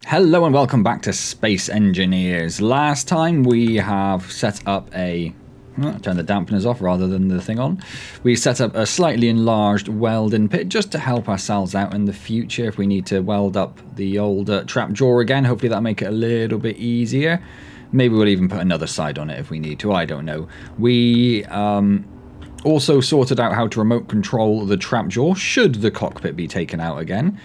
Hello and welcome back to Space Engineers. Last time we have set up a... turn the dampeners off rather than the thing on. We set up a slightly enlarged welding pit just to help ourselves out in the future if we need to weld up the old trap jaw again. Hopefully that'll make it a little bit easier. Maybe we'll even put another side on it if we need to. I don't know. We also sorted out how to remote control the trap jaw should the cockpit be taken out again.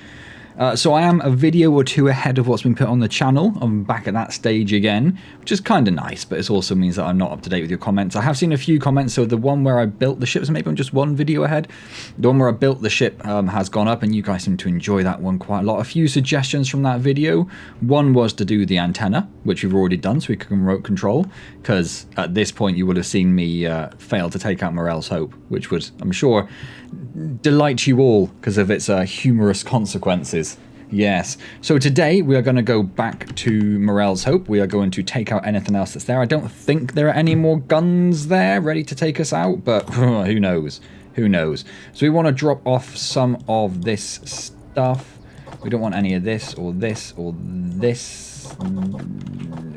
So I am a video or two ahead of what's been put on the channel. I'm back at that stage again, which is kind of nice, but it also means that I'm not up to date with your comments. I have seen a few comments, so the one where I built the ship, so maybe I'm just one video ahead. The one where I built the ship has gone up, and you guys seem to enjoy that one quite a lot. A few suggestions from that video. One was to do the antenna, which we've already done, so we can remote control, because at this point you would have seen me fail to take out Morel's Hope, which would, I'm sure, delight you all because of its humorous consequences. Yes. So today we are going to go back to Morel's Hope. We are going to take out anything else that's there. I don't think there are any more guns there ready to take us out, but who knows? Who knows? So we want to drop off some of this stuff. We don't want any of this or this or this,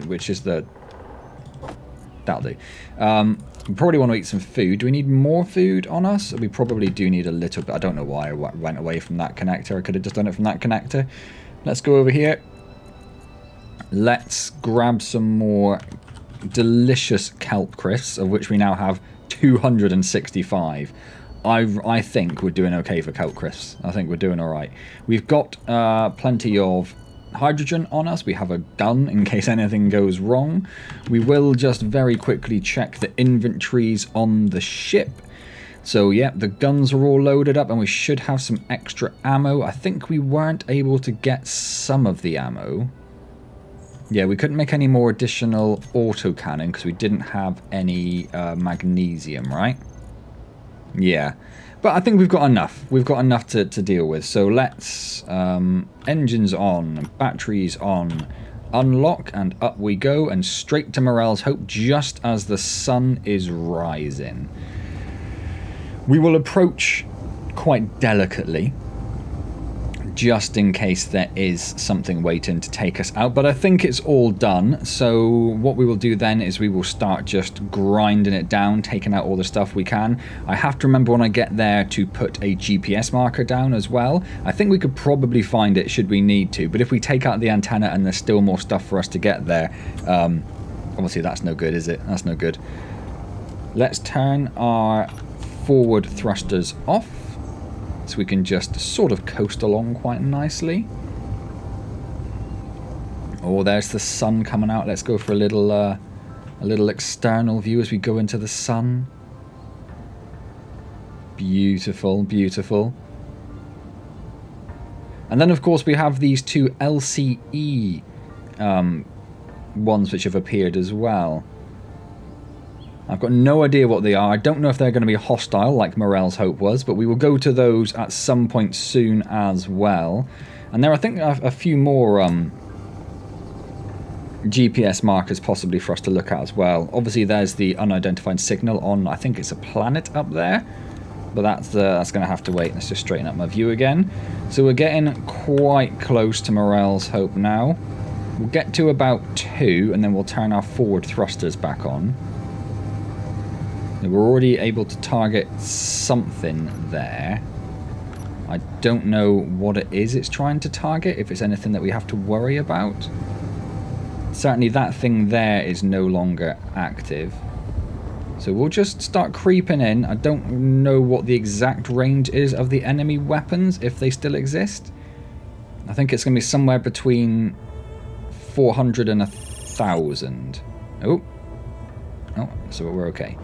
which is the... That'll do. We probably want to eat some food. Do we need more food on us? We probably do need a little bit. I don't know why I went away from that connector. I could have just done it from that connector. Let's go over here. Let's grab some more delicious kelp crisps, of which we now have 265. I think we're doing okay for kelp crisps. I think we're doing all right. We've got plenty of hydrogen on us. We have a gun in case anything goes wrong. We will just very quickly check the inventories on the ship. So yeah, the guns are all loaded up and we should have some extra ammo. I think we weren't able to get some of the ammo. Yeah, we couldn't make any more additional autocannon because we didn't have any magnesium, right? Yeah. But I think we've got enough. We've got enough to deal with. So let's... engines on, batteries on, unlock, and up we go, and straight to Morel's Hope just as the sun is rising. We will approach quite delicately, just in case there is something waiting to take us out, but I think it's all done. So what we will do then is we will start just grinding it down, taking out all the stuff we can. I have to remember when I get there to put a GPS marker down as well. I think we could probably find it should we need to, but if we take out the antenna and there's still more stuff for us to get there, obviously that's no good, is it? That's no good. Let's turn our forward thrusters off, so we can just sort of coast along quite nicely. Oh, there's the sun coming out. Let's go for a little external view as we go into the sun. Beautiful, beautiful. And then, of course, we have these two LCE ones which have appeared as well. I've got no idea what they are. I don't know if they're going to be hostile like Morel's Hope was, but we will go to those at some point soon as well. And there are, I think, a few more GPS markers possibly for us to look at as well. Obviously, there's the unidentified signal on, I think it's a planet up there. But that's going to have to wait. Let's just straighten up my view again. So we're getting quite close to Morel's Hope now. We'll get to about 2, and then we'll turn our forward thrusters back on. We're already able to target something there. I don't know what it is it's trying to target, if it's anything that we have to worry about. Certainly that thing there is no longer active. So we'll just start creeping in. I don't know what the exact range is of the enemy weapons, if they still exist. I think it's going to be somewhere between 400 and 1,000. Oh, so we're okay.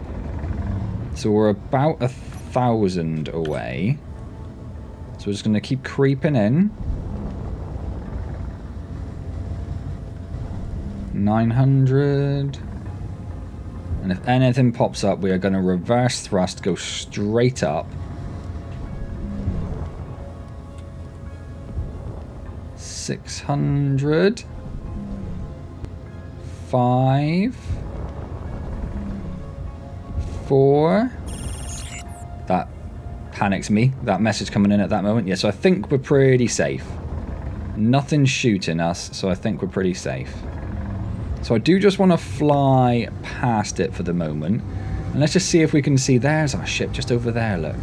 So we're about 1,000 away. So we're just going to keep creeping in. 900. And if anything pops up, we are going to reverse thrust, go straight up. 600. 5. 4. That panics me, that message coming in at that moment. Yeah, so I think we're pretty safe. Nothing's shooting us, so I think we're pretty safe. So I do just want to fly past it for the moment. And let's just see if we can see... There's our ship just over there, look.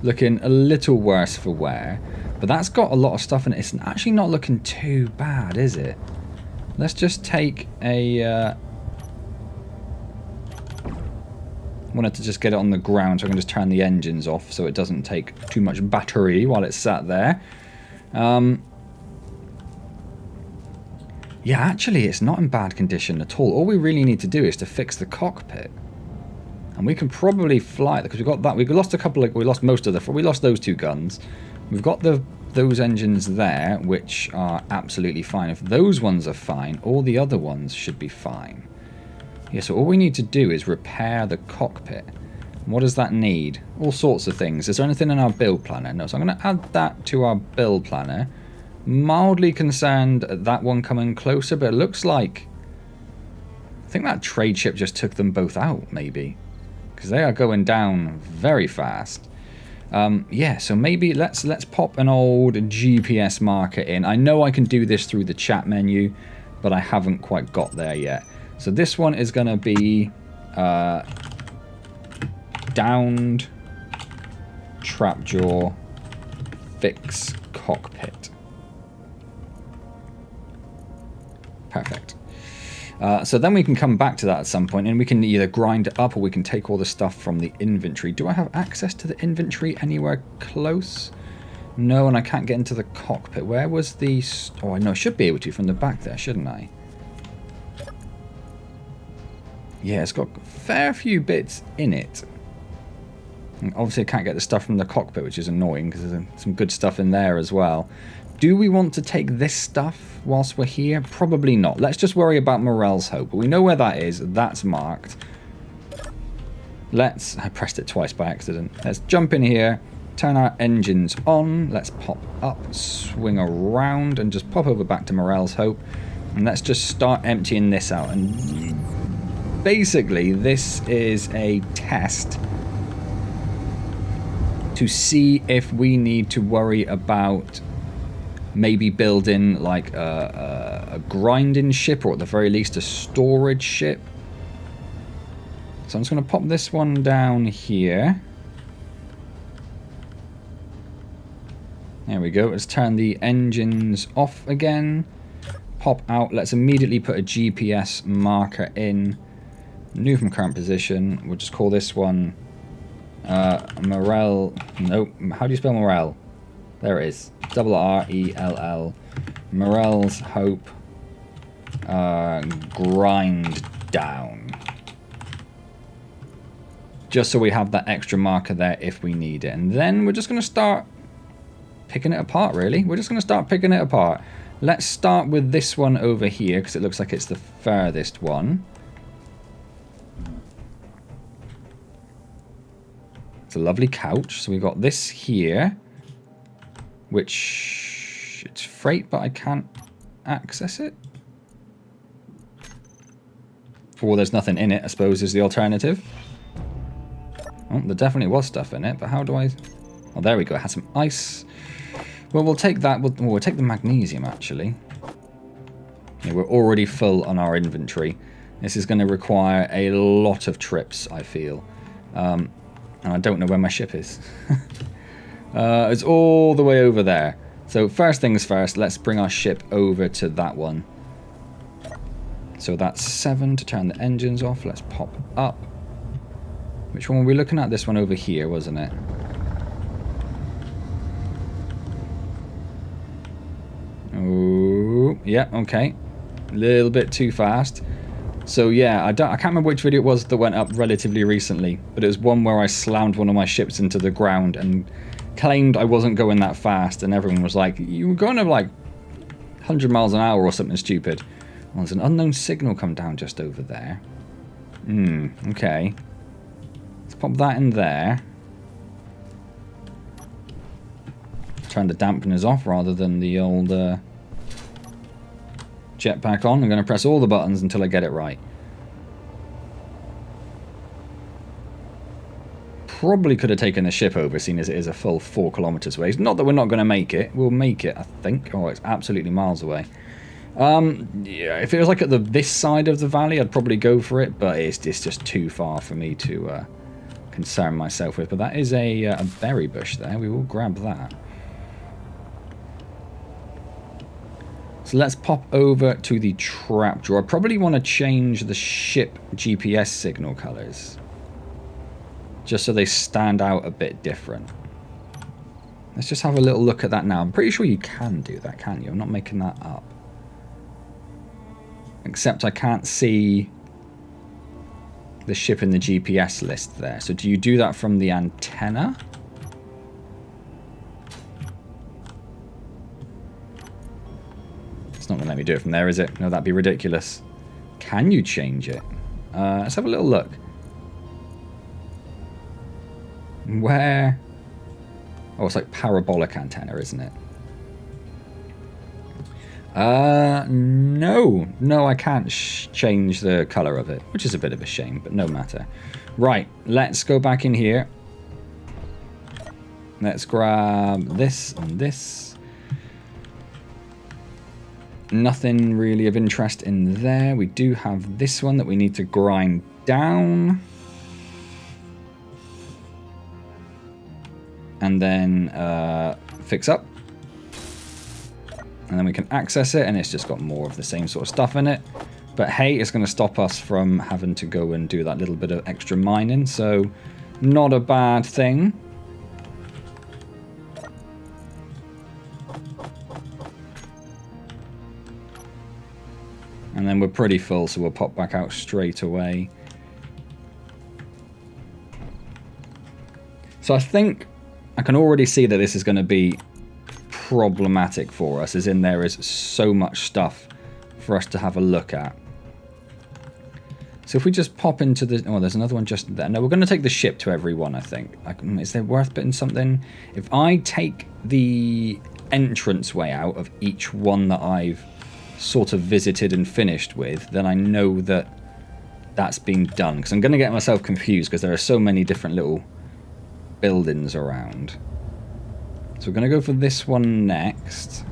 Looking a little worse for wear. But that's got a lot of stuff in it. It's actually not looking too bad, is it? Let's just take a... wanted to just get it on the ground so I can just turn the engines off so it doesn't take too much battery while it's sat there. Yeah, actually, it's not in bad condition at all. All we really need to do is to fix the cockpit. And we can probably fly it, because we've got that. We lost a couple of... We lost most of the... We lost those 2 guns. We've got those engines there, which are absolutely fine. If those ones are fine, all the other ones should be fine. Yeah, so all we need to do is repair the cockpit. What does that need? All sorts of things. Is there anything in our build planner? No, so I'm going to add that to our build planner. Mildly concerned at that one coming closer, but it looks like... I think that trade ship just took them both out, maybe. Because they are going down very fast. Yeah, so maybe let's pop an old GPS marker in. I know I can do this through the chat menu, but I haven't quite got there yet. So this one is going to be downed trapjaw fix cockpit. Perfect. So then we can come back to that at some point, and we can either grind it up or we can take all the stuff from the inventory. Do I have access to the inventory anywhere close? No, and I can't get into the cockpit. Where was the... Oh, no, I should be able to from the back there, shouldn't I? Yeah, it's got a fair few bits in it. And obviously I can't get the stuff from the cockpit, which is annoying, because there's some good stuff in there as well. Do we want to take this stuff whilst we're here? Probably not. Let's just worry about Morel's Hope. We know where that is. That's marked. I pressed it twice by accident. Let's jump in here, turn our engines on. Let's pop up, swing around, and just pop over back to Morel's Hope. And let's just start emptying this out. And basically, this is a test to see if we need to worry about maybe building like a grinding ship, or at the very least a storage ship. So I'm just going to pop this one down here. There we go. Let's turn the engines off again. Pop out. Let's immediately put a GPS marker in. New from current position. We'll just call this one Morel. Nope. How do you spell Morel? There it is. R-E-L-L. Morel's Hope. Grind down. Just so we have that extra marker there if we need it. And then we're just going to start picking it apart, really. We're just going to start picking it apart. Let's start with this one over here, because it looks like it's the furthest one. It's a lovely couch. So we've got this here, which it's freight, but I can't access it. Well, there's nothing in it, I suppose, is the alternative. Oh, there definitely was stuff in it, but how do I... Oh, there we go. It had some ice. Well, we'll take that. We'll take the magnesium, actually. Yeah, we're already full on our inventory. This is going to require a lot of trips, I feel. And I don't know where my ship is. It's all the way over there. So first things first, let's bring our ship over to that one. So that's 7 to turn the engines off. Let's pop up. Which one were we looking at? This one over here, wasn't it? Oh, yeah, okay. A little bit too fast. So yeah, I can't remember which video it was that went up relatively recently, but it was one where I slammed one of my ships into the ground and claimed I wasn't going that fast, and everyone was like, you were going at like 100 miles an hour or something stupid. Well, there's an unknown signal come down just over there. Okay. Let's pop that in there. Turn the dampeners off rather than the old jetpack on. I'm going to press all the buttons until I get it right. probably could have taken the ship over, seeing as it is a full 4 kilometers away. Not that we're not going to make it. We'll make it, I think. Oh, it's absolutely miles away. Yeah, if it was like at this side of the valley, I'd probably go for it, but it's just too far for me to concern myself with. But that is a berry bush there. We will grab that. So let's pop over to the trapdoor. I probably want to change the ship GPS signal colors, just so they stand out a bit different. Let's just have a little look at that now. I'm pretty sure you can do that, can't you? I'm not making that up. Except I can't see the ship in the GPS list there. So do you do that from the antenna? It's not going to let me do it from there, is it? No, that'd be ridiculous. Can you change it? Let's have a little look. Where? Oh, it's like parabolic antenna, isn't it? No, I can't change the color of it, which is a bit of a shame, but no matter. Right, let's go back in here. Let's grab this and this. Nothing really of interest in there. We do have this one that we need to grind down. And then fix up. And then we can access it, and it's just got more of the same sort of stuff in it. But hey, it's going to stop us from having to go and do that little bit of extra mining, so not a bad thing. And then we're pretty full, so we'll pop back out straight away. So I think I can already see that this is going to be problematic for us, as in there is so much stuff for us to have a look at. So if we just pop into the... Oh, there's another one just there. No, we're going to take the ship to everyone, I think. Is there worth putting something? If I take the entrance way out of each one that I've sort of visited and finished with, then I know that that's been done. Because I'm going to get myself confused, because there are so many different little buildings around. So we're going to go for this one next.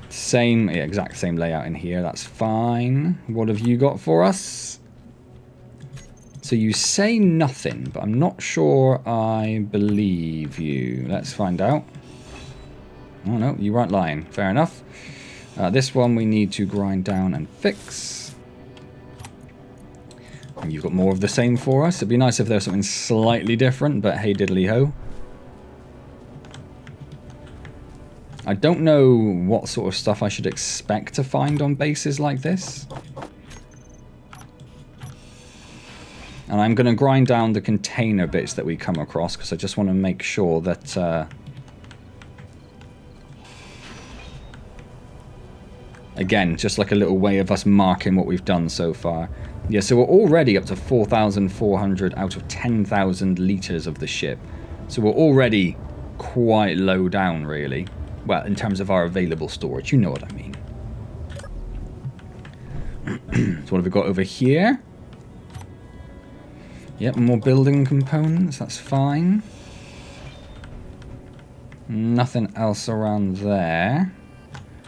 Same, yeah, exact same layout in here. That's fine. What have you got for us? So you say nothing, but I'm not sure I believe you. Let's find out. Oh no, you weren't lying. Fair enough. This one we need to grind down and fix. And you've got more of the same for us. It'd be nice if there was something slightly different, but hey diddly ho. I don't know what sort of stuff I should expect to find on bases like this. And I'm going to grind down the container bits that we come across, because I just want to make sure that... again, just like a little way of us marking what we've done so far. Yeah, so we're already up to 4,400 out of 10,000 litres of the ship. So we're already quite low down, really. Well, in terms of our available storage, you know what I mean. So what have we got over here? Yep, more building components, that's fine. Nothing else around there.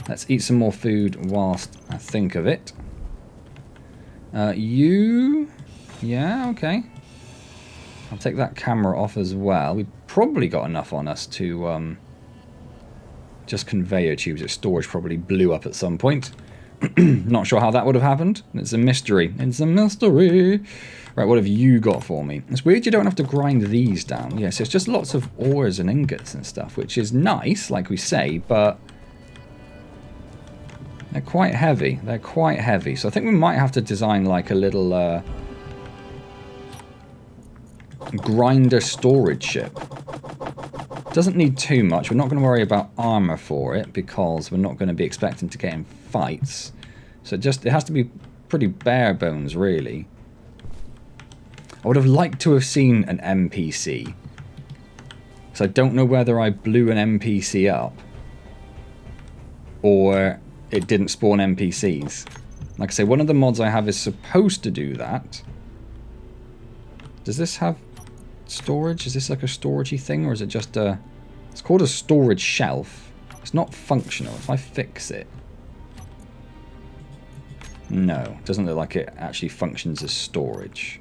Let's eat some more food whilst I think of it. You... Yeah, okay. I'll take that camera off as well. We've probably got enough on us to... just conveyor tubes. Its storage probably blew up at some point. Not sure how that would have happened. It's a mystery. It's a mystery. Right, what have you got for me? It's weird you don't have to grind these down. Yes, it's just lots of ores and ingots and stuff, which is nice, like we say, but they're quite heavy. They're quite heavy. So I think we might have to design like a little grinder storage ship. Doesn't need too much. We're not going to worry about armor for it, because we're not going to be expecting to get in fights. So it has to be pretty bare bones, really. I would have liked to have seen an NPC. So I don't know whether I blew an NPC up, or it didn't spawn NPCs. Like I say, one of the mods I have is supposed to do that. Does this have storage? Is this like a storagey thing, or is it just a... It's called a storage shelf. It's not functional. If I fix it... No, it doesn't look like it actually functions as storage,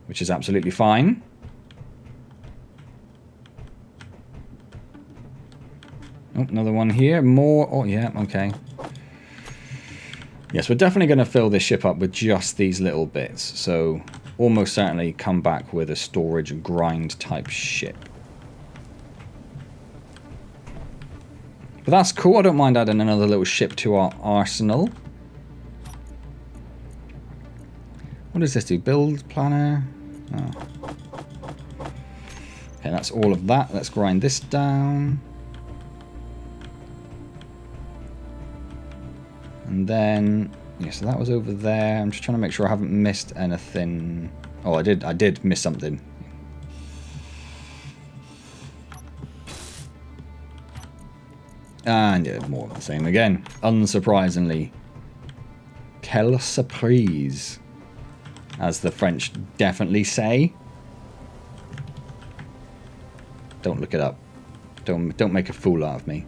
which is absolutely fine. Oh, another one here. More. Oh, yeah, okay. Yes, we're definitely going to fill this ship up with just these little bits. So, almost certainly come back with a storage grind type ship. But that's cool. I don't mind adding another little ship to our arsenal. What does this do? Build planner? Oh. Okay, that's all of that. Let's grind this down. And then, yeah, so that was over there. I'm just trying to make sure I haven't missed anything. Oh, I did miss something. And yeah, more of the same again. Unsurprisingly. Quelle surprise, as the French definitely say. Don't look it up. Don't make a fool out of me.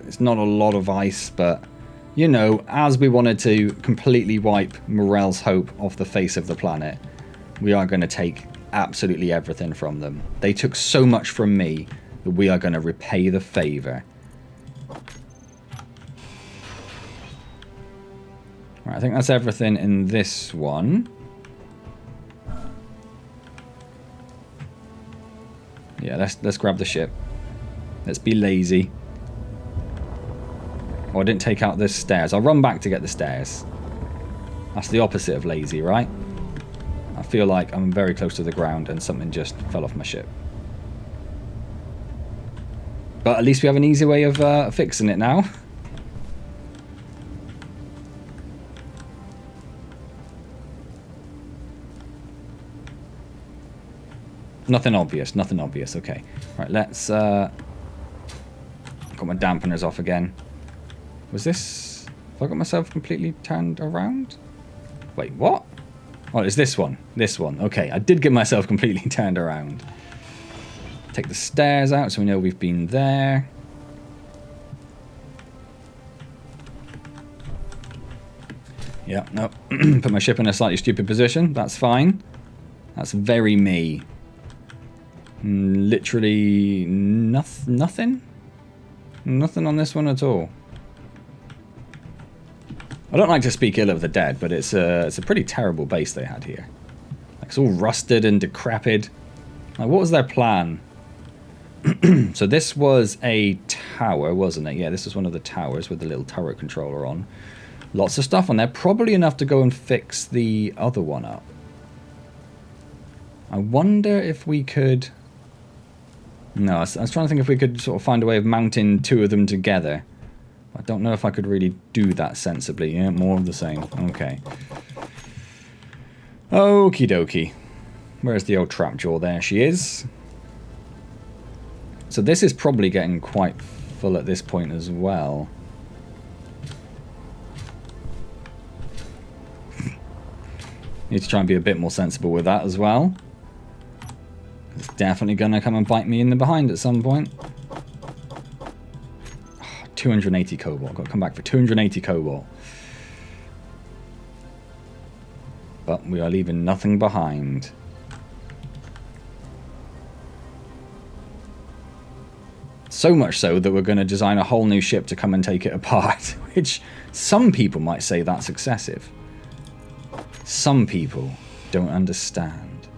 It's not a lot of ice, but you know, as we wanted to completely wipe Morel's hope off the face of the planet, we are going to take absolutely everything from them. They took so much from me that we are going to repay the favor. Right, I think that's everything in this one. Yeah, let's grab the ship. Let's be lazy. Oh, I didn't take out the stairs. I'll run back to get the stairs. That's the opposite of lazy, right? I feel like I'm very close to the ground and something just fell off my ship. But at least we have an easy way of fixing it now. Nothing obvious, nothing obvious. Okay. Right, let's... got my dampeners off again. Was this... Have I got myself completely turned around? Wait, what? Oh, it's this one. This one. Okay, I did get myself completely turned around. Take the stairs out so we know we've been there. Yeah, no. Put my ship in a slightly stupid position. That's fine. That's very me. Literally nothing? Nothing on this one at all. I don't like to speak ill of the dead, but it's a pretty terrible base they had here. Like, it's all rusted and decrepit. Like, what was their plan? So this was a tower, wasn't it? Yeah, this was one of the towers with the little turret controller on. Lots of stuff on there. Probably enough to go and fix the other one up. I wonder if we could... No, I was trying to think if we could sort of find a way of mounting two of them together. I don't know if I could really do that sensibly. Yeah, more of the same. Okay. Okie dokie. Where's the old trapjaw? There she is. So this is probably getting quite full at this point as well. Need to try and be a bit more sensible with that as well. It's definitely going to come and bite me in the behind at some point. 280 cobalt. Got to come back for 280 cobalt. But we are leaving nothing behind. So much so that we're going to design a whole new ship to come and take it apart. Which some people might say that's excessive. Some people don't understand.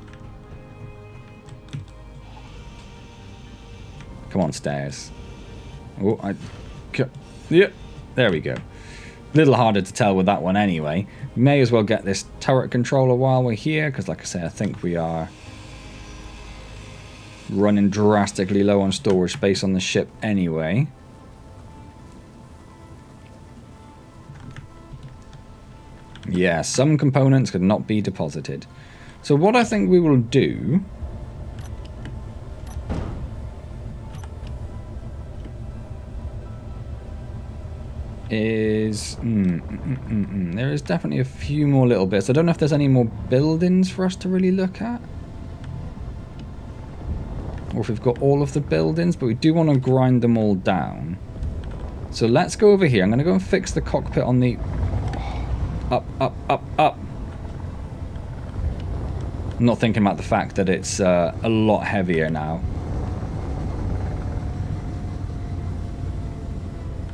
Come on, stairs. Oh, yeah, there we go. A little harder to tell with that one anyway. We may as well get this turret controller while we're here, because like I say, I think we are running drastically low on storage space on the ship anyway. Yeah, some components could not be deposited. So what I think we will do is... There is definitely a few more little bits. I don't know if there's any more buildings for us to really look at. Or if we've got all of the buildings, but we do want to grind them all down. So let's go over here. I'm going to go and fix the cockpit on the... Up, up, up, up. I'm not thinking about the fact that it's a lot heavier now.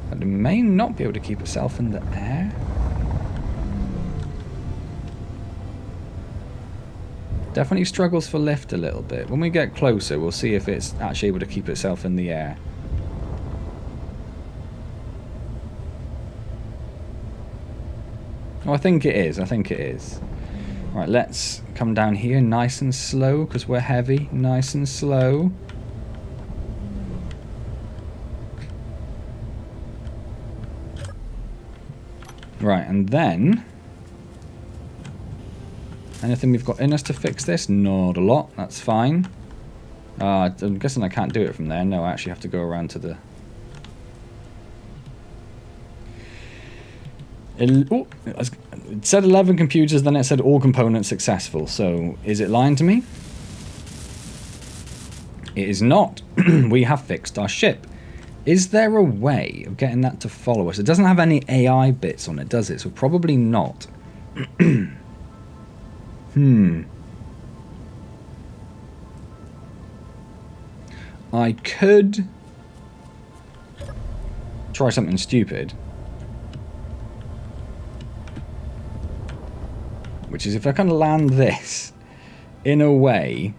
But it may not be able to keep itself in the air. Definitely struggles for lift a little bit. When we get closer, we'll see if it's actually able to keep itself in the air. Oh, I think it is. I think it is. Right, let's come down here nice and slow because we're heavy. Nice and slow. Right, and then... Anything we've got in us to fix this? Not a lot. That's fine. I'm guessing I can't do it from there. No, I actually have to go around to the... Oh, it said 11 computers, then it said all components successful. So, is it lying to me? It is not. We have fixed our ship. Is there a way of getting that to follow us? It doesn't have any AI bits on it, does it? So probably not. I could try something stupid. Which is if I can land this in a way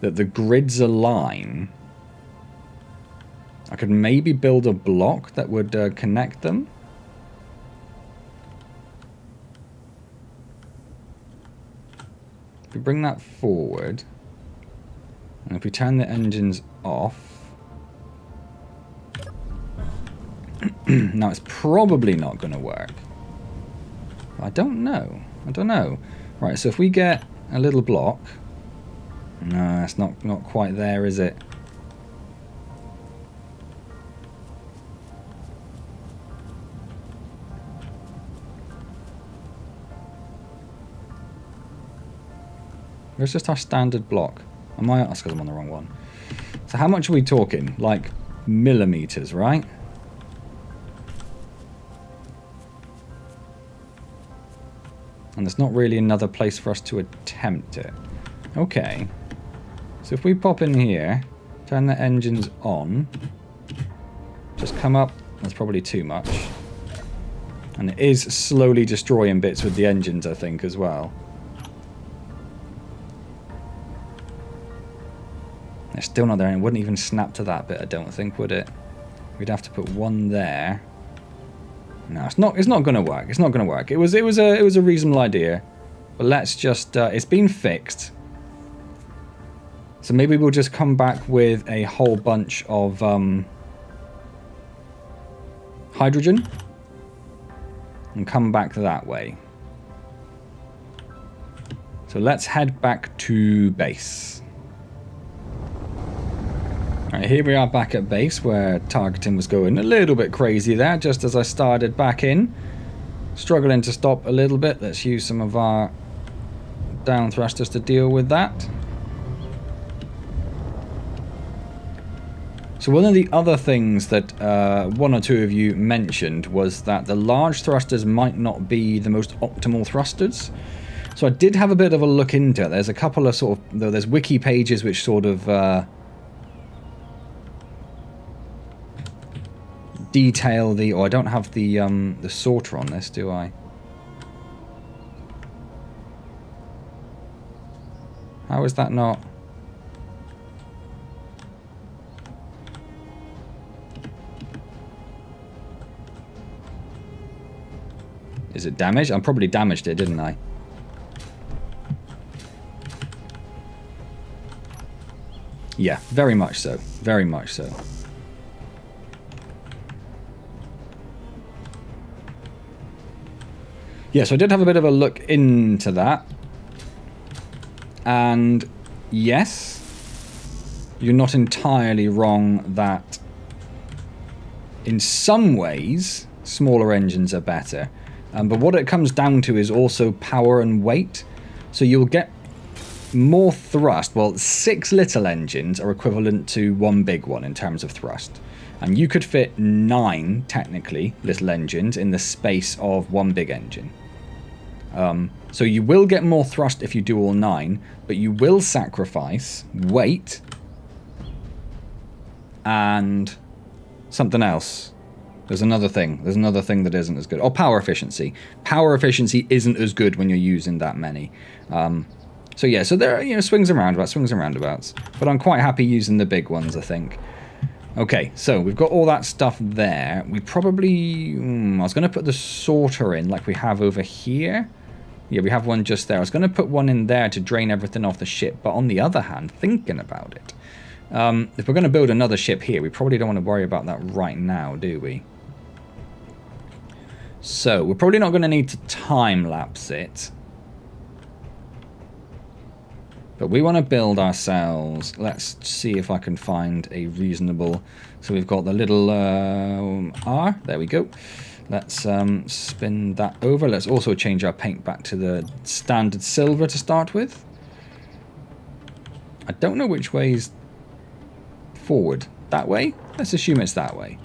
that the grids align, I could maybe build a block that would connect them. If we bring that forward, and if we turn the engines off, now it's probably not going to work. I don't know. I don't know. Right, so if we get a little block... No, it's not quite there, is it? Where's just our standard block? That's because I'm on the wrong one. So how much are we talking? Like millimeters, right? And there's not really another place for us to attempt it. Okay. So if we pop in here, turn the engines on, just come up, that's probably too much. And it is slowly destroying bits with the engines, I think, as well. It's still not there, and it wouldn't even snap to that bit, I don't think, would it? We'd have to put one there. No, it's not going to work. It's not going to work. It was a reasonable idea, but let's just. It's been fixed, so maybe we'll just come back with a whole bunch of hydrogen and come back that way. So let's head back to base. Right, here we are back at base where targeting was going a little bit crazy there just as I started back in. Struggling to stop a little bit. Let's use some of our down thrusters to deal with that. So one of the other things that one or two of you mentioned was that the large thrusters might not be the most optimal thrusters. So I did have a bit of a look into it. There's a couple of sort of... There's wiki pages which sort of... detail the... Oh, I don't have the sorter on this, do I? How is that not... Is it damaged? I probably damaged it, didn't I? Yeah, very much so. Very much so. Yeah, so I did have a bit of a look into that. And yes, you're not entirely wrong that in some ways, smaller engines are better. But what it comes down to is also power and weight. So you'll get more thrust. Well, 6 little engines are equivalent to 1 big one in terms of thrust. And you could fit 9, technically, little engines in the space of 1 big engine. So you will get more thrust if you do all 9, but you will sacrifice weight and something else. There's another thing. There's another thing that isn't as good. Oh, power efficiency. Power efficiency isn't as good when you're using that many. So yeah, so there are, swings and roundabouts. But I'm quite happy using the big ones, I think. Okay, so we've got all that stuff there. We probably... I was going to put the sorter in like we have over here. Yeah, we have one just there. I was going to put one in there to drain everything off the ship. But on the other hand, thinking about it, if we're going to build another ship here, we probably don't want to worry about that right now, do we? So, we're probably not going to need to time-lapse it. But we want to build ourselves. Let's see if I can find a reasonable... So we've got the little R. There we go. Let's spin that over. Let's also change our paint back to the standard silver to start with. I don't know which way is forward. That way? Let's assume it's that way.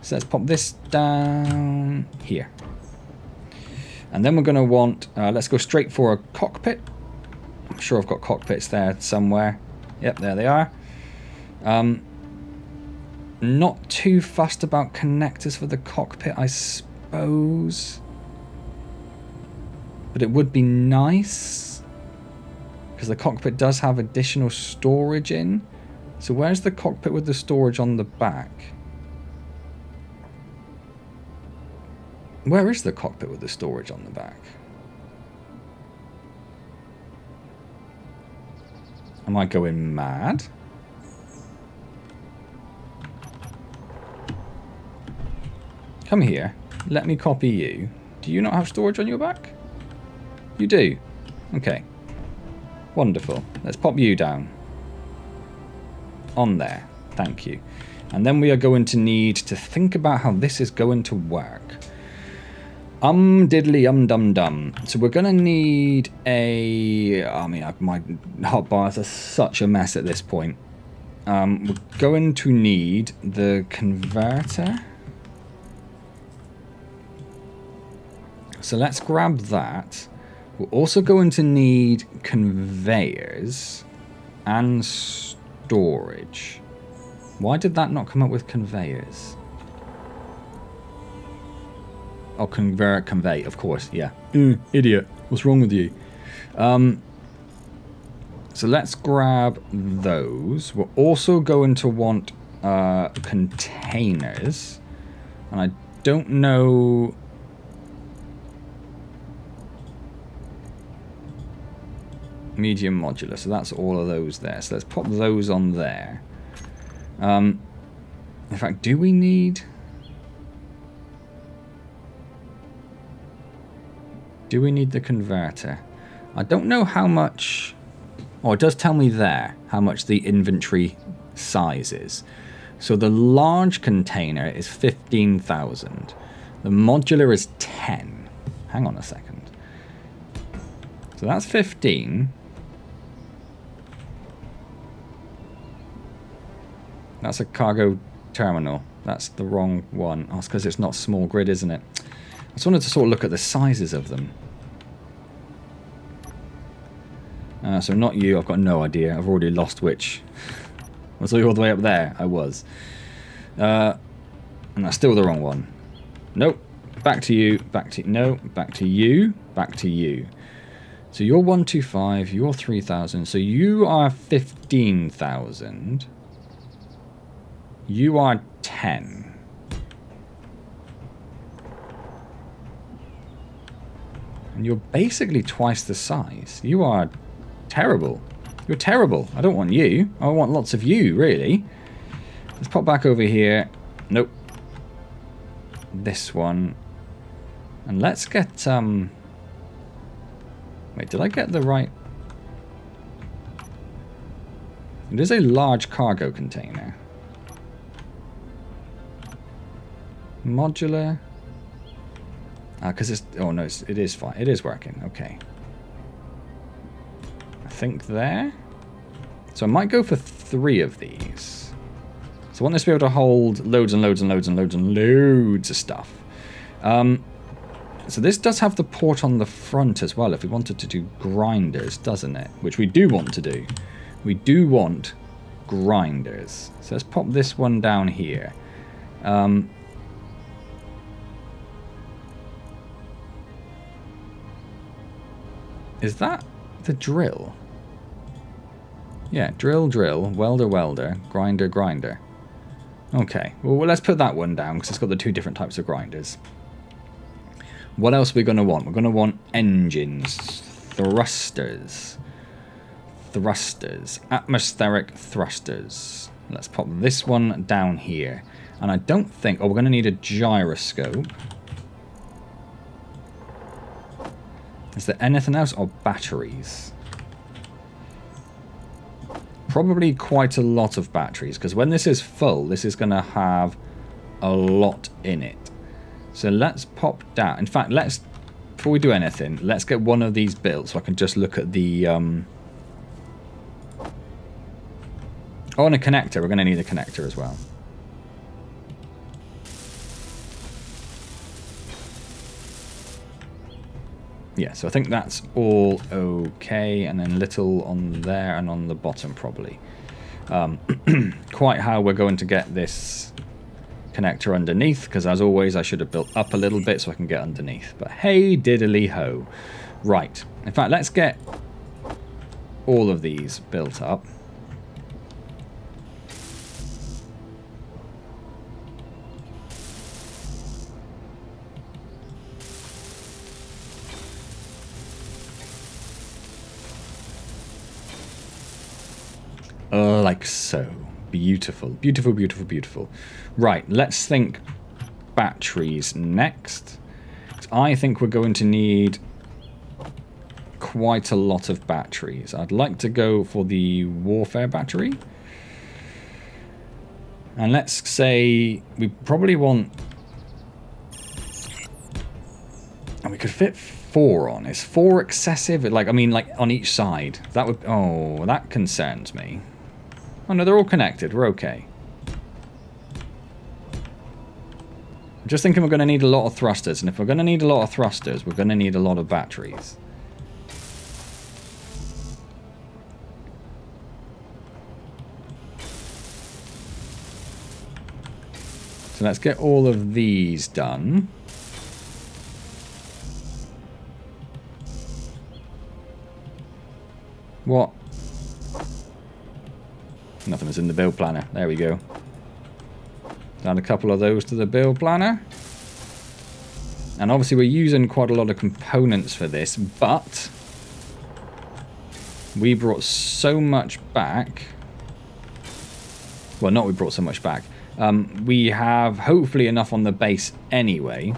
So let's pop this down here. And then we're going to want... let's go straight for a cockpit. I'm sure I've got cockpits there somewhere. Yep, there they are. Not too fussed about connectors for the cockpit, I suppose. But it would be nice. Because the cockpit does have additional storage in. So where's the cockpit with the storage on the back? Where is the cockpit with the storage on the back? Am I going mad? Come here. Let me copy you. Do you not have storage on your back? You do. Okay. Wonderful. Let's pop you down. On there. Thank you. And then we are going to need to think about how this is going to work. Diddly dum dum. So we're going to need a... I mean, my hotbars are such a mess at this point. We're going to need the converter. So let's grab that. We're also going to need conveyors and storage. Why did that not come up with conveyors? Oh, convey, of course, yeah. Idiot. What's wrong with you? So let's grab those. We're also going to want containers. And I don't know... Medium modular, so that's all of those there. So let's pop those on there. In fact, do we need... Do we need the converter? I don't know how much... Oh, it does tell me there how much the inventory size is. So the large container is 15,000. The modular is 10. Hang on a second. So that's 15. That's a cargo terminal. That's the wrong one. Oh, it's because it's not small grid, isn't it? I just wanted to sort of look at the sizes of them. So not you, I've got no idea. I've already lost which. Was I all the way up there? I was. And that's still the wrong one. Nope. Back to you. Back to... No. Back to you. Back to you. So you're 125. You're 3,000. So you are 15,000. You are 10. And you're basically twice the size. You are terrible. You're terrible. I don't want you. I want lots of you, really. Let's pop back over here. Nope. This one. And let's get... Wait, did I get the right... It is a large cargo container. Modular. Because it's... Oh, no, it is fine. It is working. Okay. I think there. So I might go for 3 of these. So I want this to be able to hold loads and loads and loads and loads and loads of stuff. So this does have the port on the front as well if we wanted to do grinders, doesn't it? Which we do want to do. We do want grinders. So let's pop this one down here. Is that the drill? Yeah, drill, drill, welder, welder, grinder, grinder. Okay, well, let's put that one down because it's got the 2 different types of grinders. What else are we going to want? We're going to want engines, thrusters, atmospheric thrusters. Let's pop this one down here. And I don't think... Oh, we're going to need a gyroscope. Is there anything else? Or batteries? Probably quite a lot of batteries, because when this is full, this is going to have a lot in it. So let's pop down. In fact, let's, before we do anything, let's get one of these built so I can just look at the... Oh, and a connector. We're going to need a connector as well. Yeah, so I think that's all okay, and then little on there and on the bottom probably. Quite how we're going to get this connector underneath, because as always I should have built up a little bit so I can get underneath. But hey diddly ho. Right, in fact let's get all of these built up. Like so. Beautiful. Beautiful, beautiful, beautiful. Right, let's think batteries next. I think we're going to need quite a lot of batteries. I'd like to go for the warfare battery. And let's say we probably want... And we could fit 4 on. Is 4 excessive? Like, I mean, like on each side. That would... Oh, that concerns me. Oh no, they're all connected. We're okay. I'm just thinking we're going to need a lot of thrusters. And if we're going to need a lot of thrusters, we're going to need a lot of batteries. So let's get all of these done. What? Nothing was in the build planner. There we go. Add a couple of those to the build planner. And obviously we're using quite a lot of components for this, but we brought so much back. Well, not we brought so much back. We have hopefully enough on the base anyway.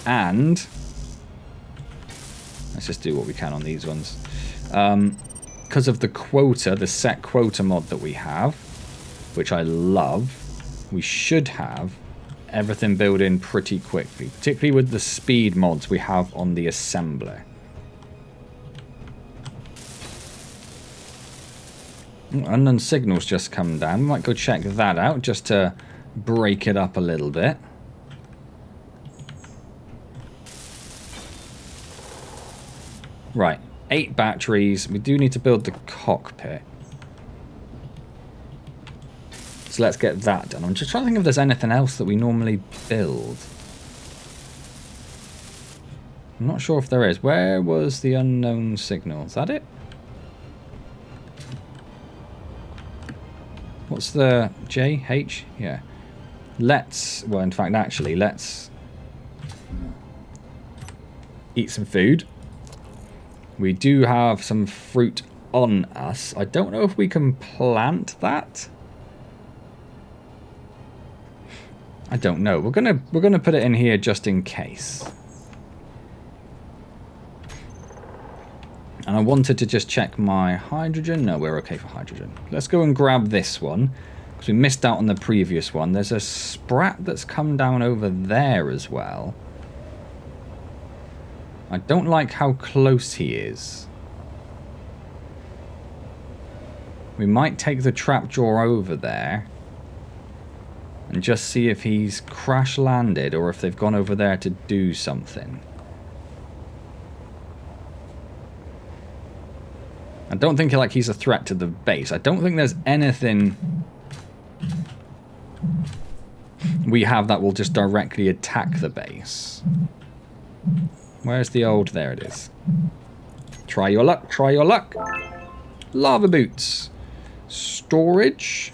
And let's just do what we can on these ones. Because of the quota, the set quota mod that we have, which I love, we should have everything built in pretty quickly, particularly with the speed mods we have on the assembler. Unknown signals just come down. We might go check that out just to break it up a little bit. Right. 8 batteries. We do need to build the cockpit. So let's get that done. I'm just trying to think if there's anything else that we normally build. I'm not sure if there is. Where was the unknown signal? Is that it? What's the J? H? Yeah. Let's... Well, in fact, actually, let's eat some food. We do have some fruit on us. I don't know if we can plant that. I don't know. We're gonna put it in here just in case. And I wanted to just check my hydrogen. No, we're okay for hydrogen. Let's go and grab this one, because we missed out on the previous one. There's a sprat that's come down over there as well. I don't like how close he is. We might take the trapjaw over there and just see if he's crash landed or if they've gone over there to do something. I don't think like he's a threat to the base. I don't think there's anything we have that will just directly attack the base. Where's the old... There it is. Try your luck, try your luck. Lava boots. Storage.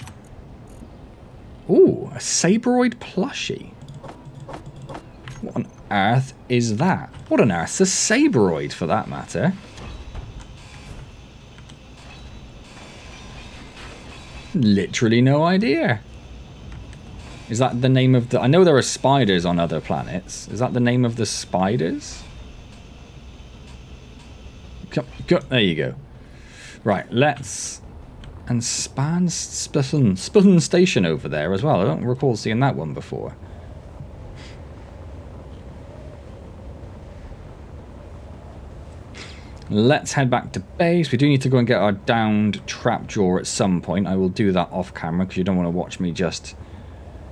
Ooh, a Sabroid plushie. What on earth is that? What on earth's a Sabroid, for that matter? Literally no idea. Is that the name of the... I know there are spiders on other planets. Is that the name of the spiders? There you go. Right, let's... And Spillen Station over there as well. I don't recall seeing that one before. Let's head back to base. We do need to go and get our downed trapjaw at some point. I will do that off camera because you don't want to watch me just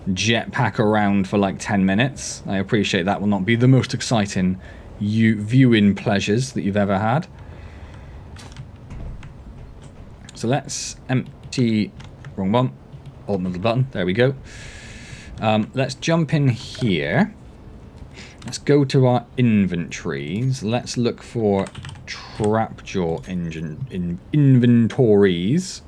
jetpack around for like 10 minutes. I appreciate that will not be the most exciting viewing pleasures that you've ever had. So let's empty... Wrong one. Hold middle button. There we go. Let's jump in here. Let's go to our inventories. Let's look for trapjaw inventories.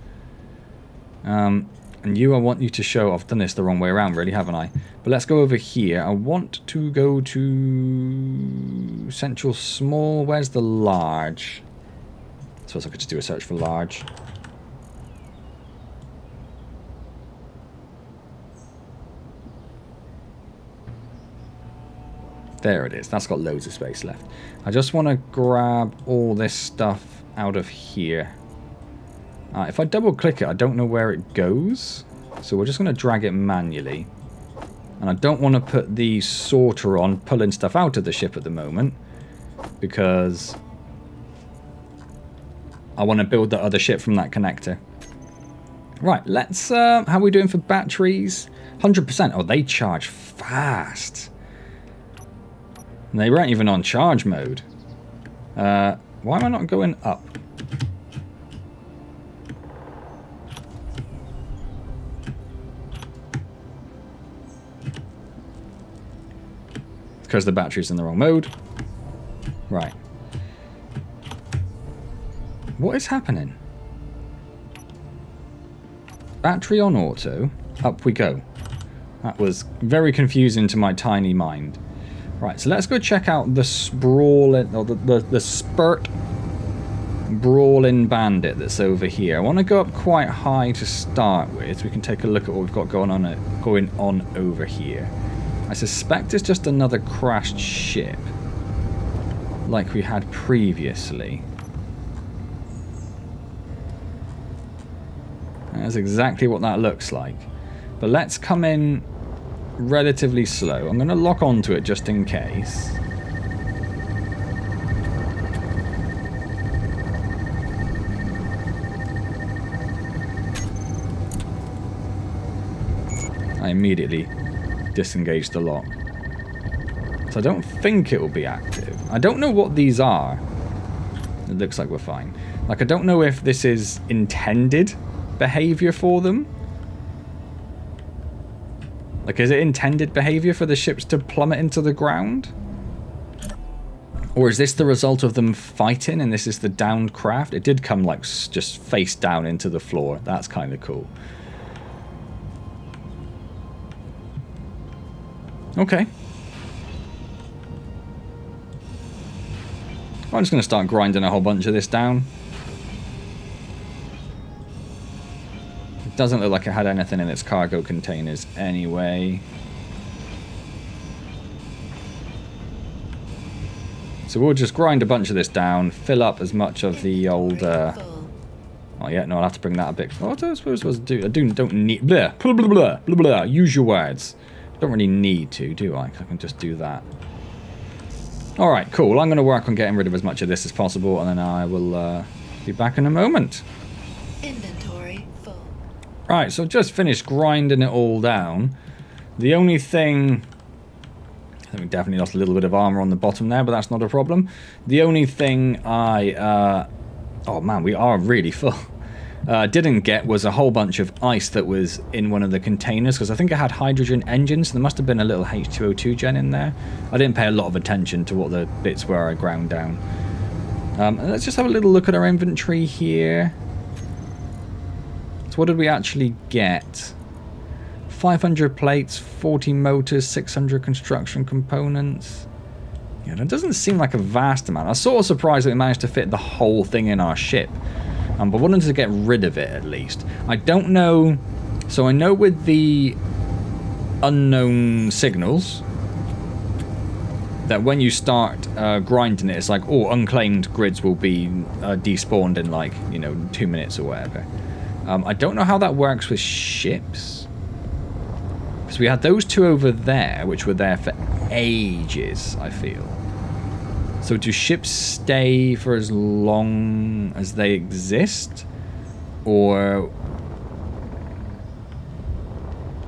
And I want you to show... I've done this the wrong way around, really, haven't I? But let's go over here. I want to go to... Central Small. Where's the large? I suppose I could just do a search for large. There it is. That's got loads of space left. I just want to grab all this stuff out of here. If I double click it, I don't know where it goes. So we're just going to drag it manually. And I don't want to put the sorter on, pulling stuff out of the ship at the moment. Because I want to build the other ship from that connector. Right, let's... how are we doing for batteries? 100%. Oh, they charge fast. And they weren't even on charge mode. Why am I not going up? Because the battery's in the wrong mode. Right. What is happening? Battery on auto. Up we go. That was very confusing to my tiny mind. Right, so let's go check out the sprawling, or the spurt brawling bandit that's over here. I want to go up quite high to start with. We can take a look at what we've got going on over here. I suspect it's just another crashed ship, like we had previously. That's exactly what that looks like. But let's come in relatively slow. I'm going to lock onto it just in case. I immediately disengaged the lock. So I don't think it will be active. I don't know what these are. It looks like we're fine. Like, I don't know if this is intended behavior for them. Like, is it intended behavior for the ships to plummet into the ground? Or is this the result of them fighting and this is the downed craft? It did come, like, just face down into the floor. That's kind of cool. Okay. I'm just going to start grinding a whole bunch of this down. Doesn't look like it had anything in its cargo containers anyway. So we'll just grind a bunch of this down, fill up as much of the old Oh yeah, no, I'll have to bring that a bit. Oh, I suppose I do. I don't need. Blah, blah, blah, blah, blah, blah. Use your words. Don't really need to, do I? 'Cause I can just do that. All right, cool. Well, I'm going to work on getting rid of as much of this as possible, and then I will be back in a moment. Inventory full. Right, so just finished grinding it all down. The only thing... I think we definitely lost a little bit of armor on the bottom there, but that's not a problem. The only thing I... oh man, we are really full. Didn't get was a whole bunch of ice that was in one of the containers, because I think it had hydrogen engines, so there must have been a little H2O2 gen in there. I didn't pay a lot of attention to what the bits were I ground down. Let's just have a little look at our inventory here. So what did we actually get? 500 plates, 40 motors, 600 construction components. Yeah, that doesn't seem like a vast amount. I was sort of surprised that we managed to fit the whole thing in our ship. But wanted to get rid of it at least. I don't know. So I know with the unknown signals that when you start grinding it, it's like, oh, unclaimed grids will be despawned in like, 2 minutes or whatever. I don't know how that works with ships. Because we had those two over there, which were there for ages, I feel. So do ships stay for as long as they exist? Or...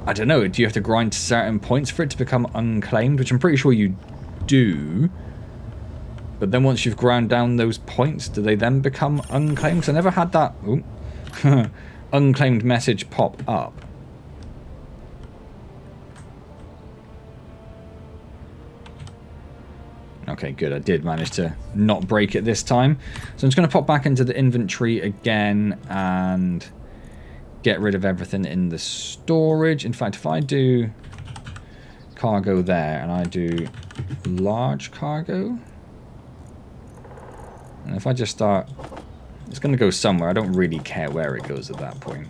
I don't know, do you have to grind to certain points for it to become unclaimed? Which I'm pretty sure you do. But then once you've ground down those points, do they then become unclaimed? Because I never had that unclaimed message pop up. Okay, good. I did manage to not break it this time. So I'm just going to pop back into the inventory again and get rid of everything in the storage. In fact, if I do cargo there and I do large cargo, and if I just start, it's going to go somewhere. I don't really care where it goes at that point.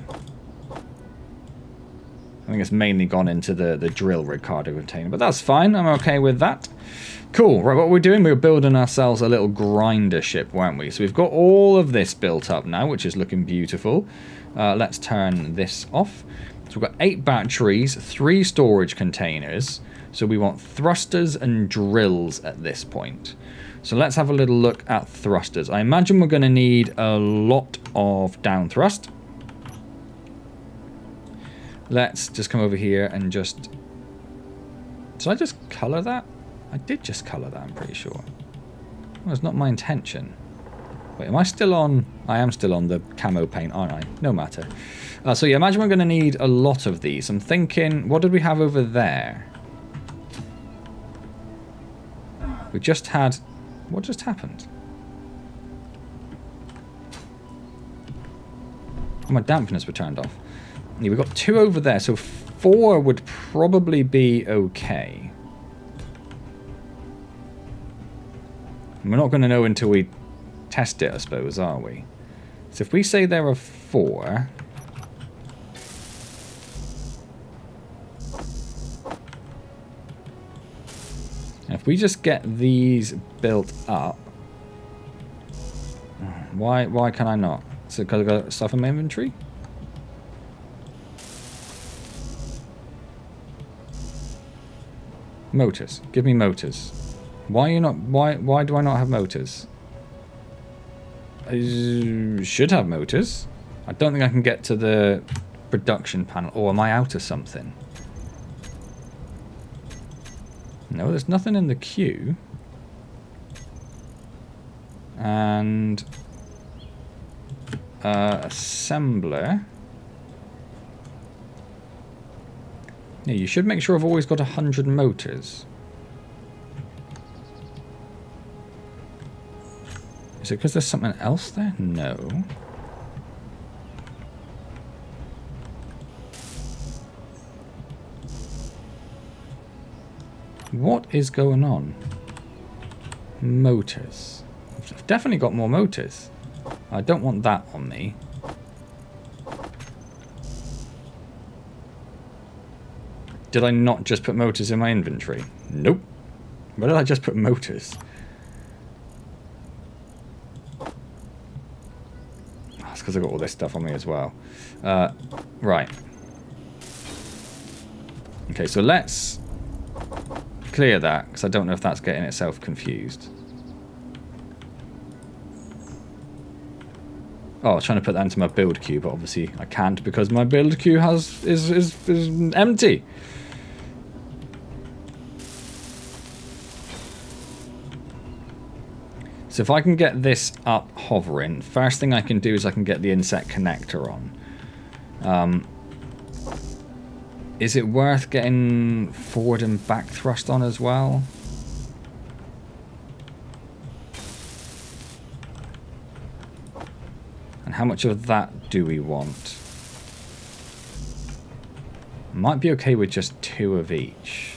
I think it's mainly gone into the drill rig cargo container, but that's fine. I'm okay with that. Cool. Right, what we're doing, we're building ourselves a little grinder ship, weren't we? So we've got all of this built up now, which is looking beautiful. Let's turn this off. So we've got 8 batteries, 3 storage containers. So we want thrusters and drills at this point. So let's have a little look at thrusters. I imagine we're going to need a lot of down thrust. Let's just come over here and just... Did I just colour that? I did just colour that, I'm pretty sure. Well, it's not my intention. Wait, am I still on... I am still on the camo paint, aren't I? No matter. So yeah, imagine we're going to need a lot of these. I'm thinking, what did we have over there? We just had... What just happened? Oh, my dampeners were turned off. Yeah, we've got 2 over there, so 4 would probably be okay. And we're not going to know until we test it, I suppose, are we? So if we say there are 4... If we just get these built up... Why can I not? So because I've got stuff in my inventory? Motors. Give me motors. Why are you not... Why do I not have motors? I should have motors. I don't think I can get to the production panel. Or am I out of something? No, there's nothing in the queue. And... assembler. Yeah, you should make sure I've always got 100 motors. Is it because there's something else there? No. What is going on? Motors. I've definitely got more motors. I don't want that on me. Did I not just put motors in my inventory? Nope. Where did I just put motors? Oh, it's because because I've got all this stuff on me as well. Right. Okay, so let's clear that, because I don't know if that's getting itself confused. Oh, I was trying to put that into my build queue, but obviously I can't because my build queue is empty. So if I can get this up hovering, first thing I can do is I can get the inset connector on. Is it worth getting forward and back thrust on as well? And how much of that do we want? Might be okay with just 2 of each.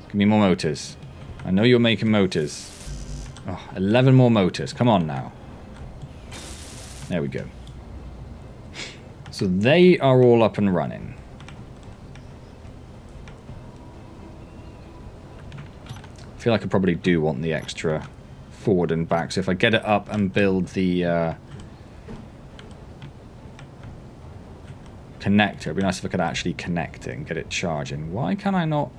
Give me more motors. I know you're making motors. Oh, 11 more motors. Come on now. There we go. So they are all up and running. I feel like I probably do want the extra forward and back. So if I get it up and build the connector, it'd be nice if I could actually connect it and get it charging. Why can I not?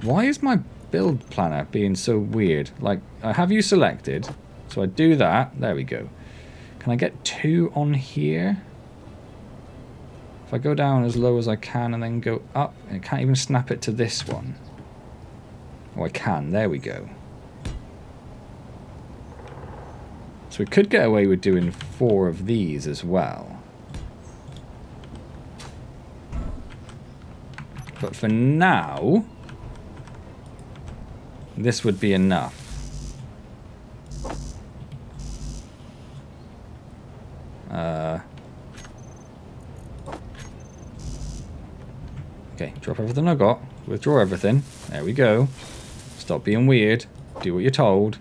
Why is my build planner being so weird? Like, I have you selected, so I do that. There we go. Can I get 2 on here? If I go down as low as I can and then go up, I can't even snap it to this one. Oh, I can. There we go. So we could get away with doing 4 of these as well. But for now, this would be enough. Okay, drop everything I got. Withdraw everything. There we go. Stop being weird. Do what you're told.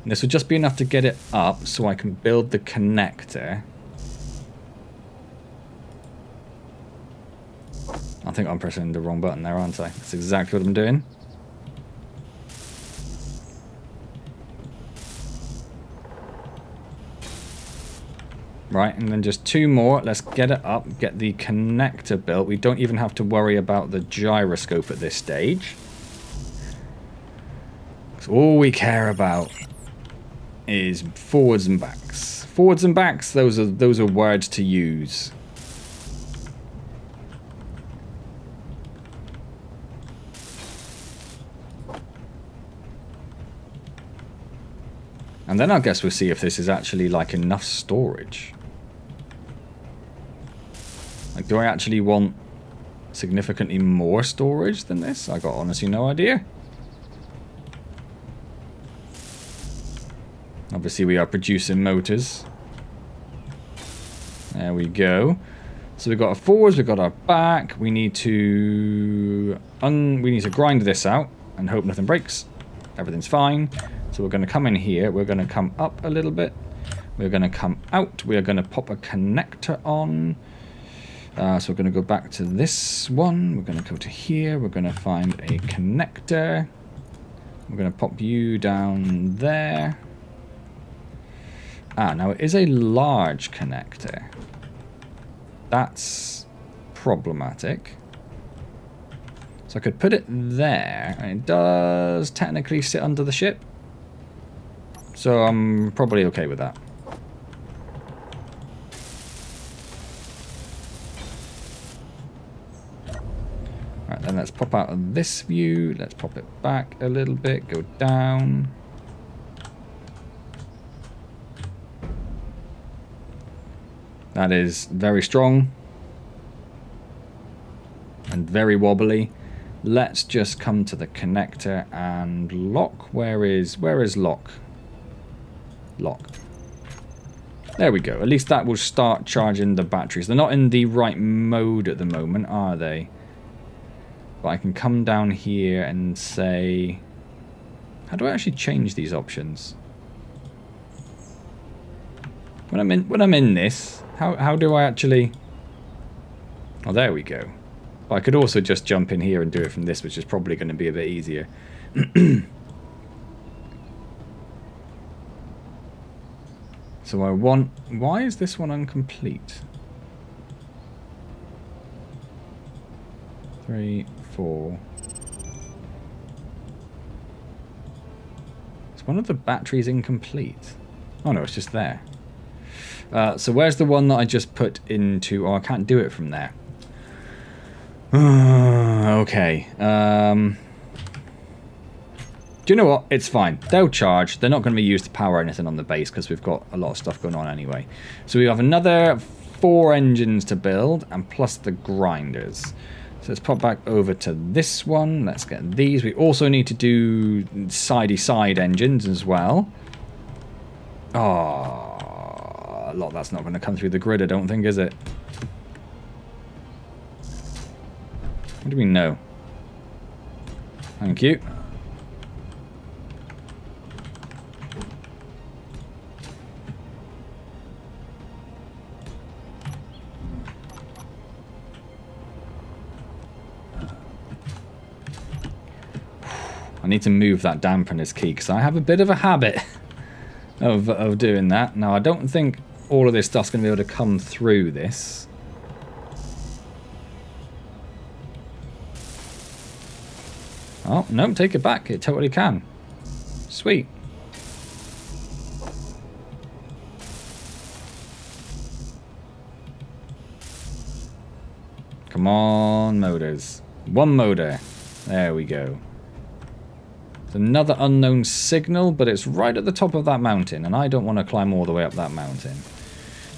And this would just be enough to get it up so I can build the connector. I think I'm pressing the wrong button there, aren't I? That's exactly what I'm doing. Right, and then just 2 more. Let's get it up, get the connector built. We don't even have to worry about the gyroscope at this stage. So all we care about is forwards and backs. Forwards and backs, those are words to use. And then I guess we'll see if this is actually like enough storage. Like, do I actually want significantly more storage than this? I got honestly no idea. Obviously we are producing motors. There we go. So we've got our forwards, we've got our back. We need to grind this out and hope nothing breaks. Everything's fine. So we're going to come in here. We're going to come up a little bit. We're going to come out. We are going to pop a connector on. So we're going to go back to this one. We're going to go to here. We're going to find a connector. We're going to pop you down there. Ah, now it is a large connector. That's problematic. So I could put it there, and it does technically sit under the ship. So I'm probably okay with that. Right, then let's pop out of this view. Let's pop it back a little bit, go down. That is very strong and very wobbly. Let's just come to the connector and lock. Where is lock? Lock. There we go. At least that will start charging the batteries. They're not in the right mode at the moment, are they? But I can come down here and say, how do I actually change these options? When I'm in this, how do I actually? Oh, there we go. But I could also just jump in here and do it from this, which is probably going to be a bit easier. So I want... Why is this one incomplete? 3, 4... Is one of the batteries incomplete? Oh no, it's just there. So where's the one that I just put into... Oh, I can't do it from there. Okay. Do you know what? It's fine. They'll charge. They're not going to be used to power anything on the base because we've got a lot of stuff going on anyway. So we have another 4 engines to build and plus the grinders. So let's pop back over to this one. Let's get these. We also need to do sidey-side engines as well. Oh, a lot that's not going to come through the grid, I don't think, is it? What do we know? Thank you. I need to move that dampener's key because I have a bit of a habit of doing that. Now, I don't think all of this stuff's going to be able to come through this. Oh, no, take it back. It totally can. Sweet. Come on, motors. One motor. There we go. It's another unknown signal, but it's right at the top of that mountain, and I don't want to climb all the way up that mountain.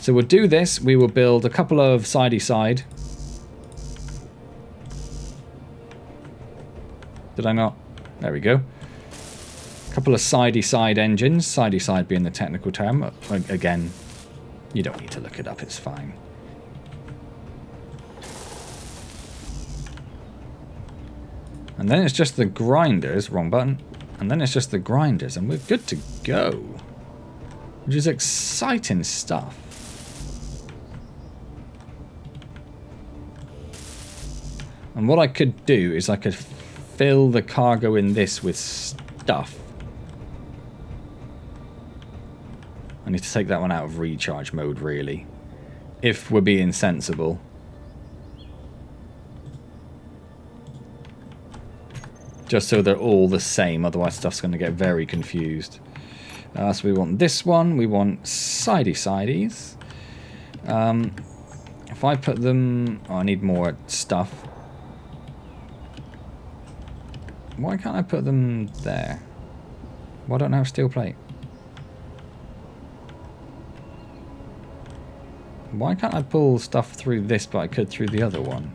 So we'll do this. We will build a couple of sidey-side. Did I not? There we go. A couple of sidey-side engines. Sidey-side being the technical term. Again, you don't need to look it up. It's fine. And then it's just the grinders. Wrong button. And then it's just the grinders. And we're good to go. Which is exciting stuff. And what I could do is I could fill the cargo in this with stuff. I need to take that one out of recharge mode, really. If we're being sensible. Just so they're all the same, otherwise stuff's going to get very confused. So we want this one, we want sidey-sidies. If I put them... Oh, I need more stuff. Why can't I put them there? Why don't I have steel plate? Why can't I pull stuff through this, but I could through the other one?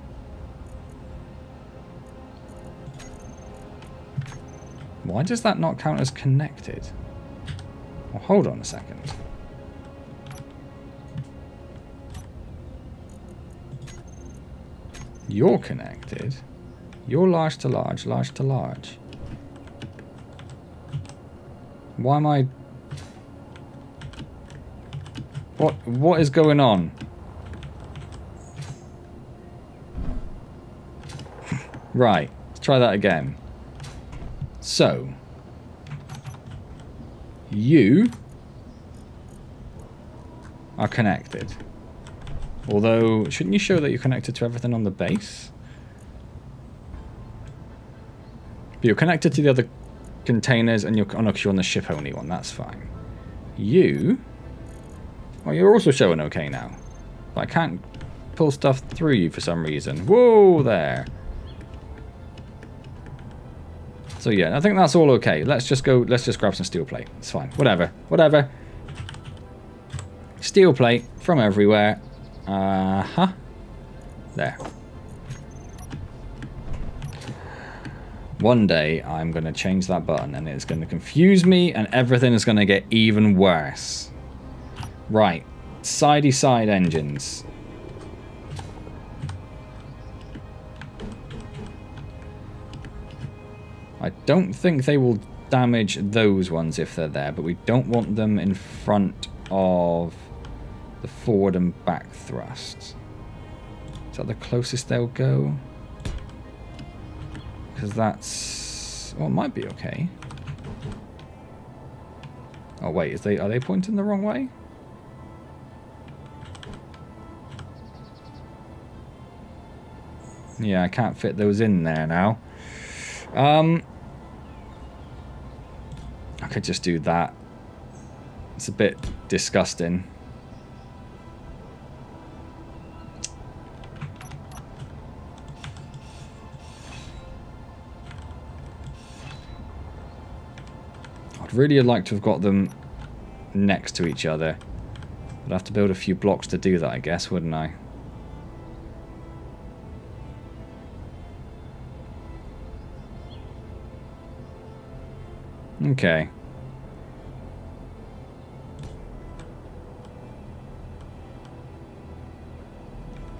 Why does that not count as connected? Well, hold on a second. You're connected. You're large to large, large to large. Why am I... What is going on? Right, let's try that again. So, you are connected. Although, shouldn't you show that you're connected to everything on the base? But you're connected to the other containers and you're, oh no, 'cause you're on the ship only one, that's fine. You, well, you're also showing okay now. But I can't pull stuff through you for some reason. Whoa, there. So yeah, I think that's all okay. Let's just go, let's just grab some steel plate. It's fine. Whatever. Whatever. Steel plate from everywhere. Uh-huh. There. One day I'm going to change that button and it's going to confuse me and everything is going to get even worse. Right. Sidey-side engines. I don't think they will damage those ones if they're there, but we don't want them in front of the forward and back thrusts. Is that the closest they'll go? Because that's... well, it might be okay. Oh wait, are they pointing the wrong way? Yeah, I can't fit those in there now. I could just do that. It's a bit disgusting. I'd really like to have got them next to each other. I'd have to build a few blocks to do that, I guess, wouldn't I? Okay.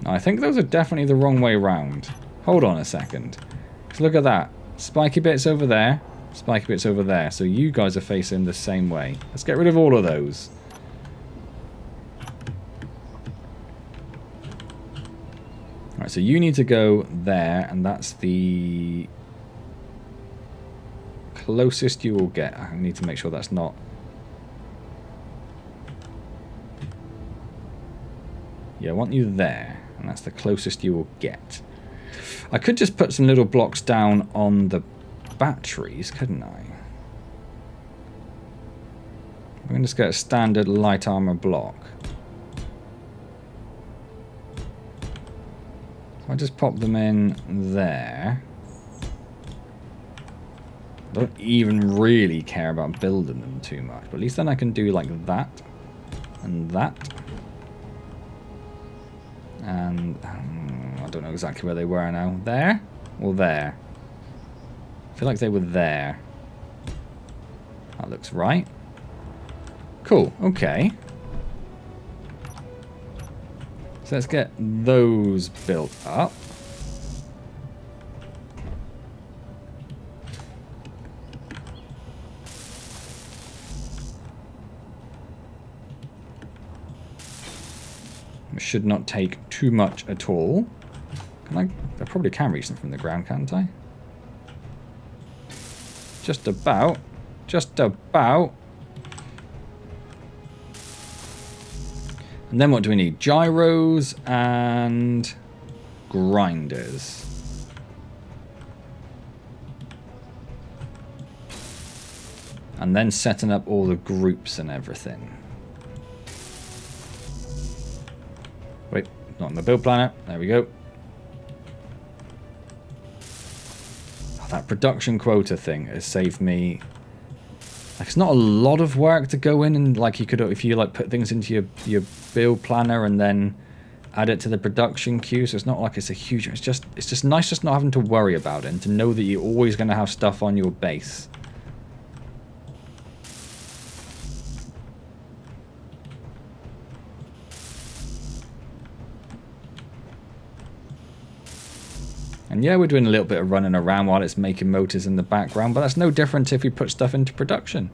I think those are definitely the wrong way round. Hold on a second. Just look at that. Spiky bits over there. Spiky bits over there. So you guys are facing the same way. Let's get rid of all of those. Alright, so you need to go there, and that's the closest you will get. I need to make sure that's not... Yeah, I want you there, and that's the closest you will get. I could just put some little blocks down on the batteries, couldn't I? I'm going to just get a standard light armor block. So I just pop them in there. I don't even really care about building them too much, but at least then I can do like that and that. And I don't know exactly where they were now. There or there? I feel like they were there. That looks right. Cool, okay. So let's get those built up. It should not take too much at all. Can I probably can reach them from the ground, can't I? Just about. Just about. And then what do we need? Gyros and grinders. And then setting up all the groups and everything. Wait, not in the build planner. There we go. Oh, that production quota thing has saved me. Like, it's not a lot of work to go in and like you could, if you like put things into your build planner and then add it to the production queue. So it's not like it's a huge. It's just nice just not having to worry about it and to know that you're always going to have stuff on your base. And yeah, we're doing a little bit of running around while it's making motors in the background, but that's no different if we put stuff into production.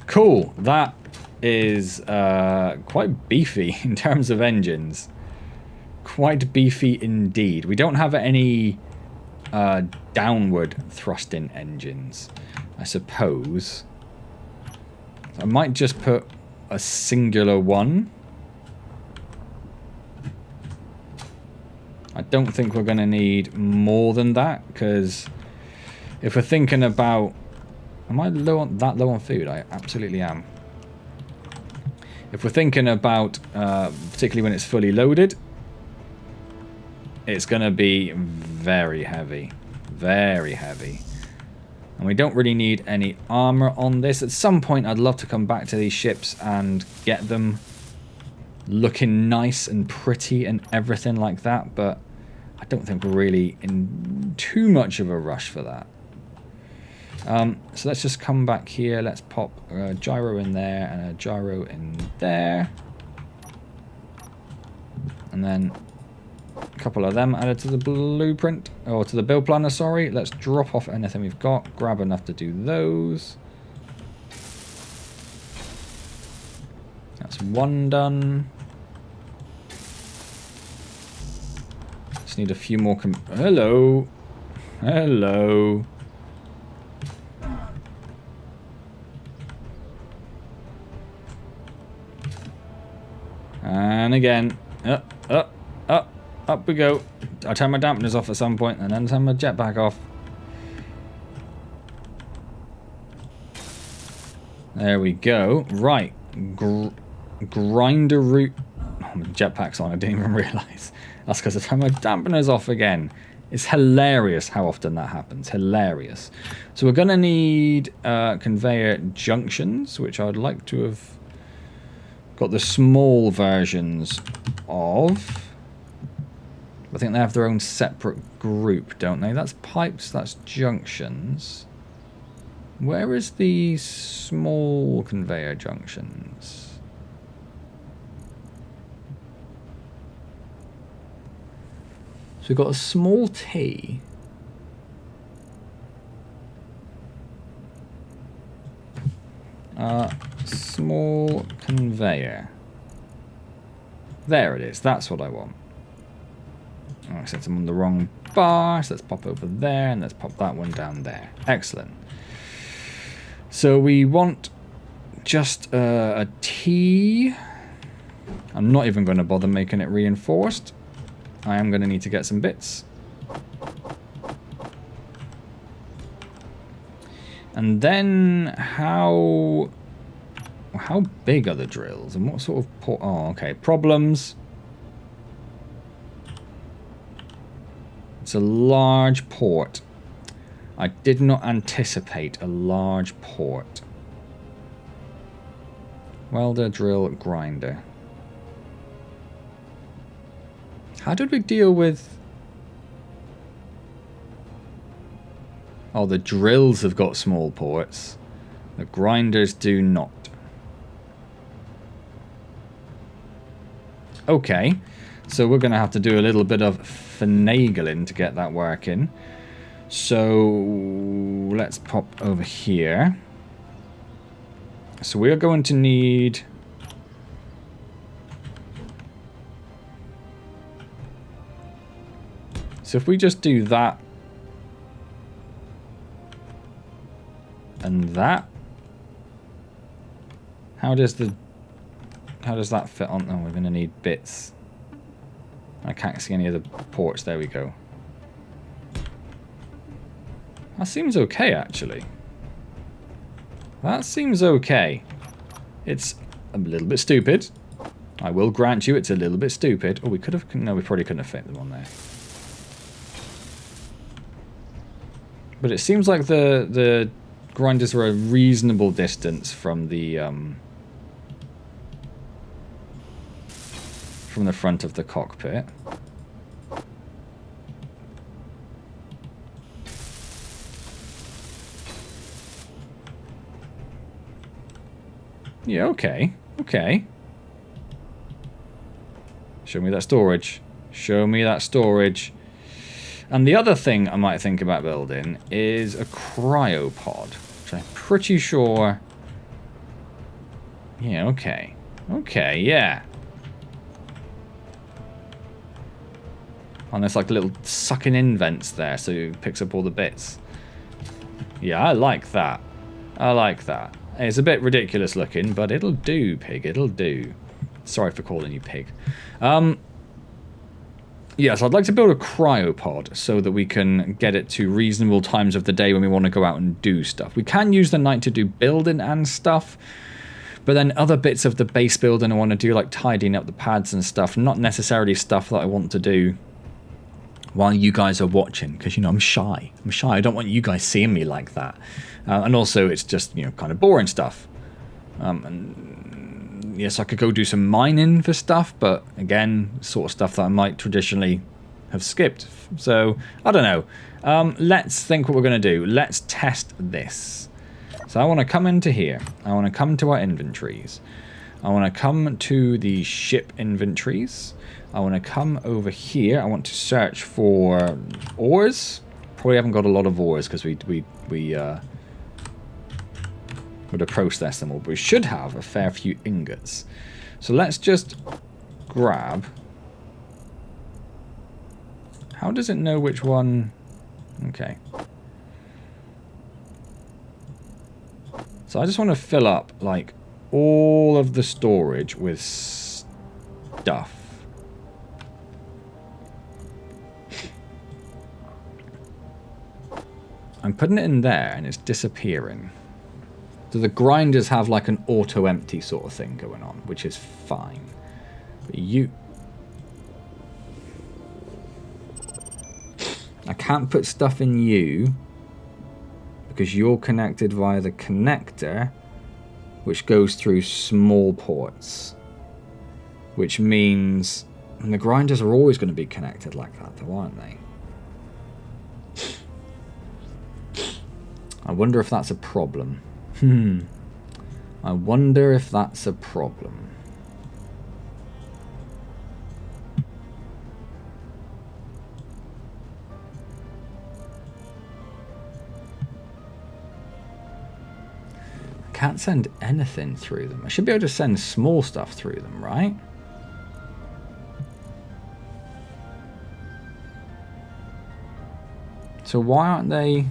Cool. That is quite beefy in terms of engines. Quite beefy indeed. We don't have any downward thrusting engines, I suppose. I might just put a singular one. I don't think we're going to need more than that, because if we're thinking about... Am I that low on food? I absolutely am. If we're thinking about, particularly when it's fully loaded, it's going to be very heavy. Very heavy. And we don't really need any armor on this. At some point, I'd love to come back to these ships and get them looking nice and pretty and everything like that, but I don't think we're really in too much of a rush for that. So let's just come back here. Let's pop a gyro in there and a gyro in there. And then a couple of them added to the blueprint, or to the build planner, sorry. Let's drop off anything we've got, grab enough to do those. That's one done. Just need a few more. Hello. Hello. And again. Up we go. I turn my dampeners off at some point and then turn my jetpack off. There we go. Right. Grinder route. Oh, my jetpack's on. I didn't even realise. That's because I turned my dampeners off again. It's hilarious how often that happens. Hilarious. So we're going to need conveyor junctions, which I'd like to have got the small versions of. I think they have their own separate group, don't they? That's pipes, that's junctions. Where is the small conveyor junctions? So we've got a small T. Small conveyor. There it is. That's what I want. Oh, I set them on the wrong bar. So let's pop over there and let's pop that one down there. Excellent. So we want just a T. I'm not even going to bother making it reinforced. I am going to need to get some bits. And then how big are the drills and what sort of port? Oh, okay. Problems. It's a large port. I did not anticipate a large port. Welder, drill, grinder. How did we deal with... Oh, the drills have got small ports. The grinders do not. Okay, so we're going to have to do a little bit of finagling to get that working. So let's pop over here. So we are going to need... So if we just do that and that, how does that fit on? Oh, we're going to need bits. I can't see any of the ports. There we go. That seems okay, actually. That seems okay. It's a little bit stupid. I will grant you it's a little bit stupid. Oh, we could have... No, we probably couldn't have fit them on there. But it seems like the grinders are a reasonable distance from the front of the cockpit. Yeah, okay. Okay. Show me that storage. Show me that storage. And the other thing I might think about building is a cryopod, which I'm pretty sure... Yeah, okay. Okay, yeah. And there's like little sucking in vents there, so it picks up all the bits. Yeah, I like that. I like that. It's a bit ridiculous looking, but it'll do, pig. It'll do. Sorry for calling you pig. Yes, I'd like to build a cryopod so that we can get it to reasonable times of the day when we want to go out and do stuff. We can use the night to do building and stuff, but then other bits of the base building I want to do, like tidying up the pads and stuff, not necessarily stuff that I want to do while you guys are watching, because, you know, I'm shy. I'm shy. I don't want you guys seeing me like that. And also, it's just, you know, kind of boring stuff. And yes, I could go do some mining for stuff, but again, sort of stuff that I might traditionally have skipped. So, I don't know. Let's think what we're going to do. Let's test this. So I want to come into here. I want to come to our inventories. I want to come to the ship inventories. I want to come over here. I want to search for ores. Probably haven't got a lot of ores because we would have processed them all, but we should have a fair few ingots. So let's just grab. How does it know which one? Okay. So I just want to fill up like all of the storage with stuff. I'm putting it in there and it's disappearing. So the grinders have like an auto-empty sort of thing going on, which is fine. But I can't put stuff in you because you're connected via the connector, which goes through small ports. Which means... And the grinders are always going to be connected like that, though, aren't they? I wonder if that's a problem. I wonder if that's a problem. I can't send anything through them. I should be able to send small stuff through them, right? So why aren't they...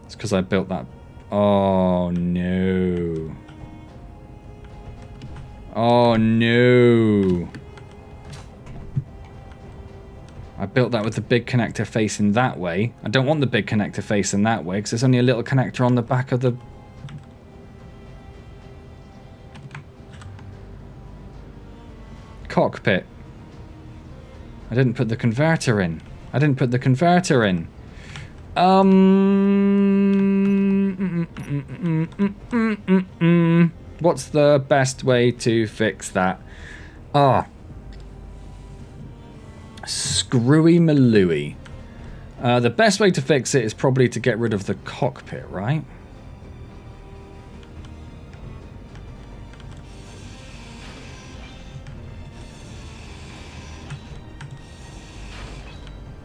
It's because I built that... Oh no. Oh no. I built that with the big connector facing that way. I don't want the big connector facing that way because there's only a little connector on the back of the... cockpit. I didn't put the converter in. I didn't put the converter in. What's the best way to fix that? Screwy Malooey. The best way to fix it is probably to get rid of the cockpit, right?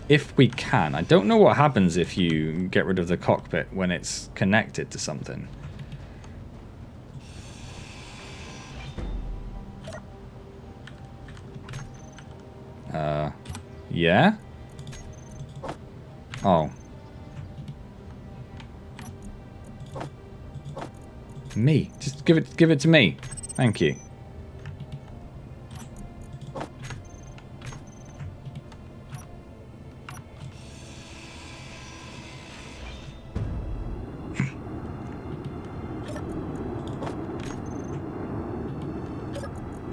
If we can. I don't know what happens if you get rid of the cockpit when it's connected to something. Yeah? Oh. Me. Just give it to me. Thank you.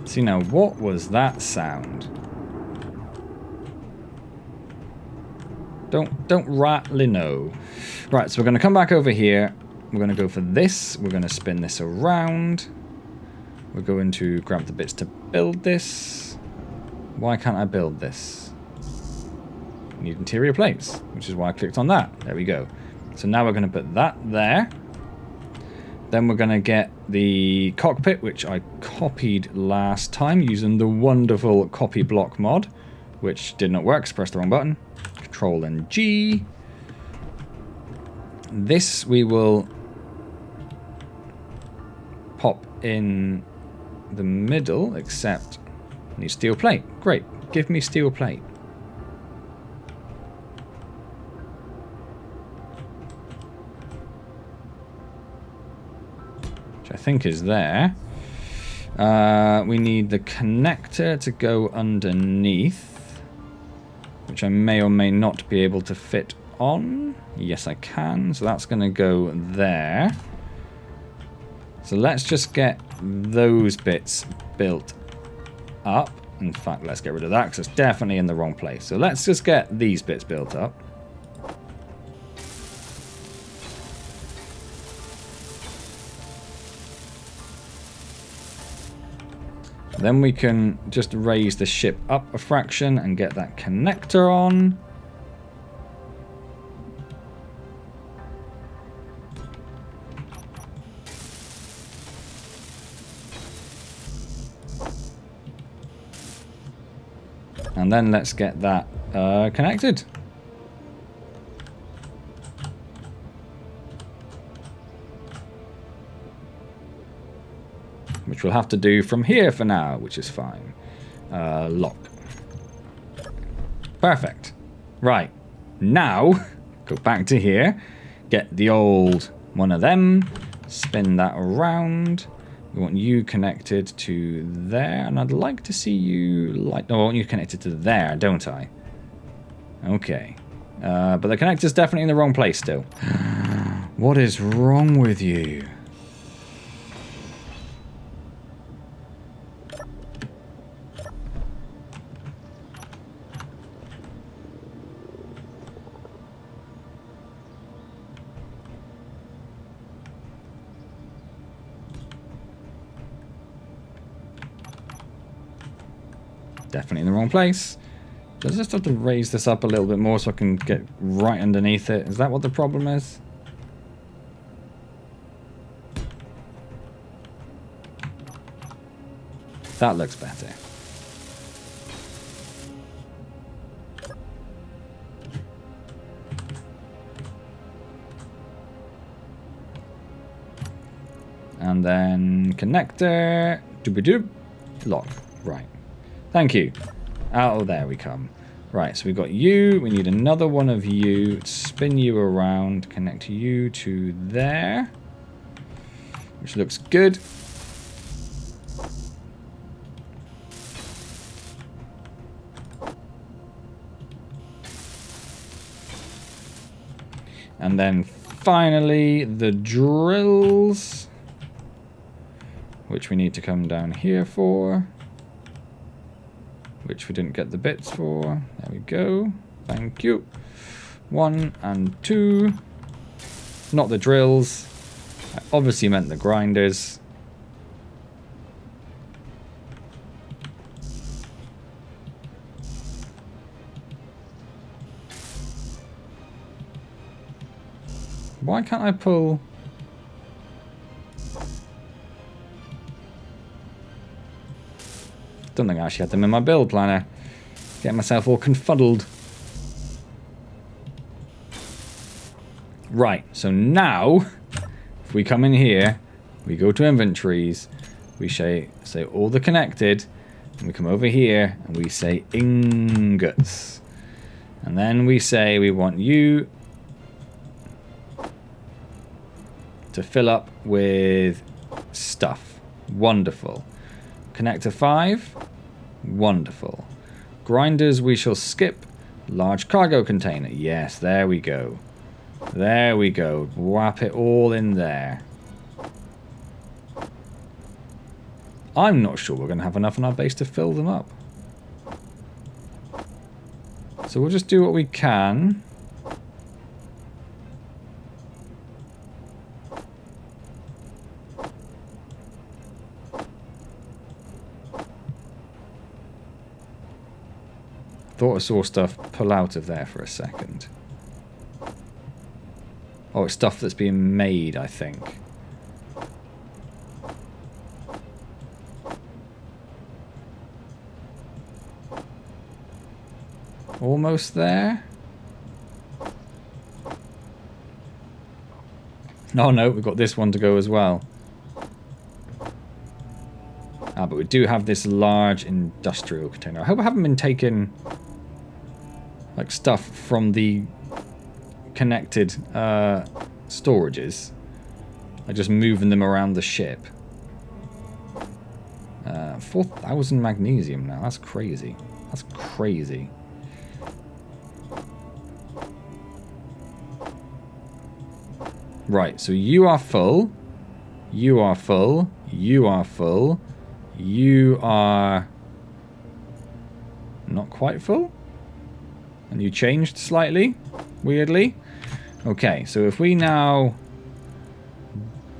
See, now what was that sound? Don't rattle no. Right, so we're going to come back over here. We're going to go for this. We're going to spin this around. We're going to grab the bits to build this. Why can't I build this? Need interior plates, which is why I clicked on that. There we go. So now we're going to put that there. Then we're going to get the cockpit, which I copied last time using the wonderful copy block mod, which did not work, so pressed the wrong button. Control and G. This we will pop in the middle, except I need steel plate. Great, give me steel plate. Which I think is there. We need the connector to go underneath, which I may or may not be able to fit on. Yes, I can. So that's going to go there. So let's just get those bits built up. In fact, let's get rid of that because it's definitely in the wrong place. So let's just get these bits built up. Then we can just raise the ship up a fraction and get that connector on. And then let's get that connected. Which we'll have to do from here for now, which is fine. Lock. Perfect. Right. Now, go back to here. get the old one of them, spin that around. We want you connected to there, and I'd like to see you like... No, I want you connected to there, don't I? Okay. But the connector's definitely in the wrong place still. What is wrong with you? Definitely in the wrong place. Does I just have to raise this up a little bit more so I can get right underneath it? Is that what the problem is? That looks better. And then connector. Doobie-doob. Lock. Right. Thank you. Out of there we come. Right, so we've got you. We need another one of you. Spin you around. Connect you to there. Which looks good. And then finally the drills. Which we need to come down here for. Which we didn't get the bits for. There we go. Thank you. 1 and 2. Not the drills. I obviously meant the grinders. Why can't I pull... Don't think I actually had them in my build planner. Getting myself all confuddled. Right, so now, if we come in here, we go to inventories, we say all the connected, and we come over here, and we say ingots. And then we say we want you to fill up with stuff. Wonderful. Connector 5. Wonderful. Grinders we shall skip. Large cargo container. Yes, there we go. There we go. Whap it all in there. I'm not sure we're going to have enough on our base to fill them up. So we'll just do what we can. Thought I saw stuff pull out of there for a second. Oh, it's stuff that's being made, I think. Almost there. Oh no, we've got this one to go as well. Ah, but we do have this large industrial container. I hope I haven't been taking like stuff from the connected storages. Like just moving them around the ship. 4,000 magnesium now. That's crazy. That's crazy. Right, so you are full. You are full. You are full. You are not quite full. And you changed slightly, weirdly. Okay, so if we now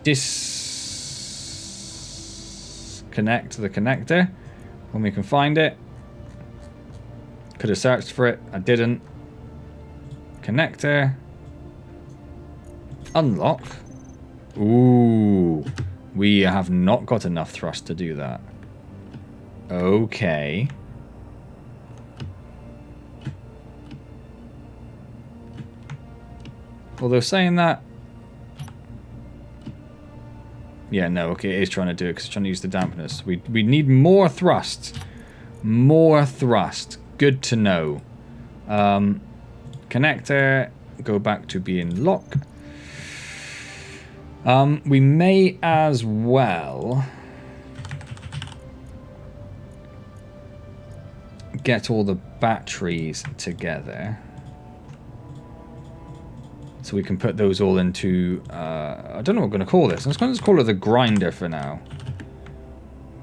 disconnect the connector when we can find it. Could have searched for it, I didn't. Connector. Unlock. Ooh, we have not got enough thrust to do that. Okay. Although saying that... Yeah, no, okay, it is trying to do it because it's trying to use the dampeners. We need more thrust. More thrust. Good to know. Connector. Go back to being lock. We may as well get all the batteries together so we can put those all into I don't know what we're going to call this. I'm just going to call it the grinder for now.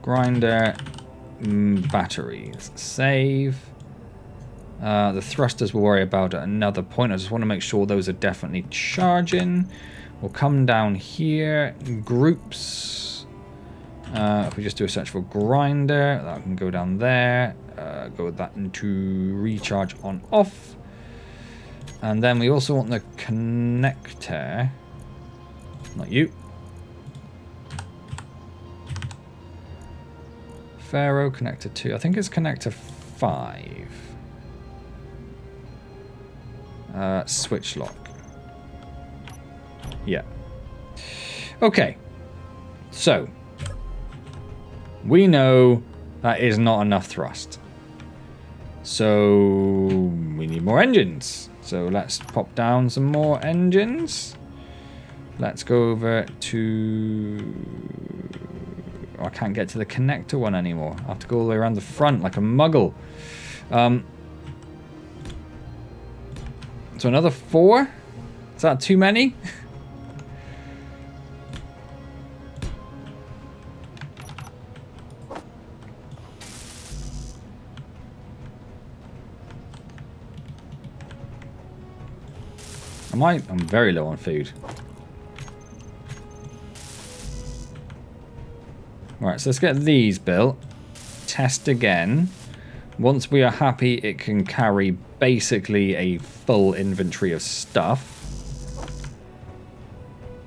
Grinder batteries. Save. The thrusters we'll worry about at another point. I just want to make sure those are definitely charging. We'll come down here, groups. If we just do a search for grinder, that can go down there. Go with that into recharge on off. And then we also want the connector. Not you. Pharaoh connector 2. I think it's connector 5. Switch lock. Yeah. Okay. So we know that is not enough thrust. So we need more engines. So let's pop down some more engines. Let's go over to... Oh, I can't get to the connector one anymore. I have to go all the way around the front like a muggle. So another 4? Is that too many? I'm very low on food. Right, so let's get these built. Test again. Once we are happy it can carry basically a full inventory of stuff,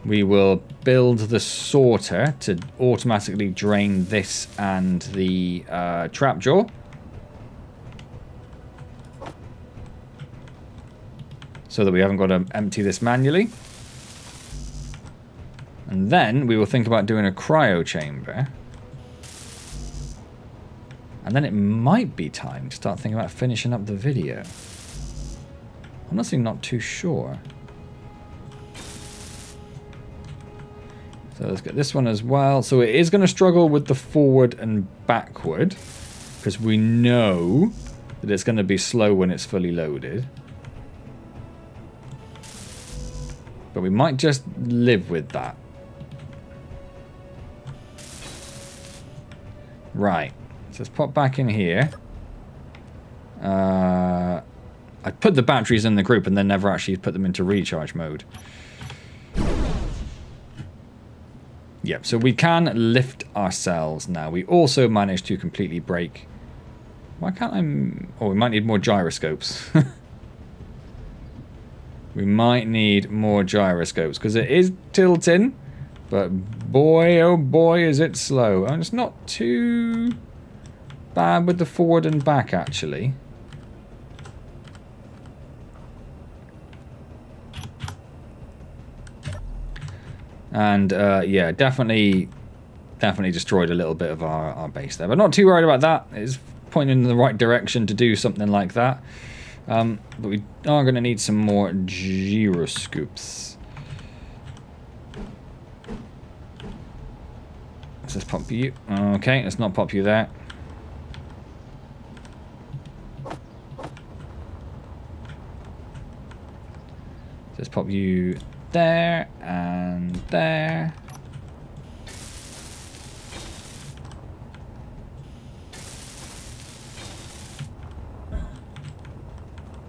we will build the sorter to automatically drain this and the trap jaw. So that we haven't got to empty this manually. And then we will think about doing a cryo chamber. And then it might be time to start thinking about finishing up the video. Honestly, not too sure. So let's get this one as well. So it is going to struggle with the forward and backward, because we know that it's going to be slow when it's fully loaded. But we might just live with that. Right. So let's pop back in here. I put the batteries in the group and then never actually put them into recharge mode. Yep, so we can lift ourselves now. We also managed to completely break... Why can't I... Oh, we might need more gyroscopes. We might need more gyroscopes because it is tilting, but boy, oh boy, is it slow. And it's not too bad with the forward and back, actually. And yeah, definitely destroyed a little bit of our base there, but not too worried about that. It's pointing in the right direction to do something like that. But we are going to need some more gyroscopes. Let's just pop you. Okay, let's not pop you there. Just pop you there and there.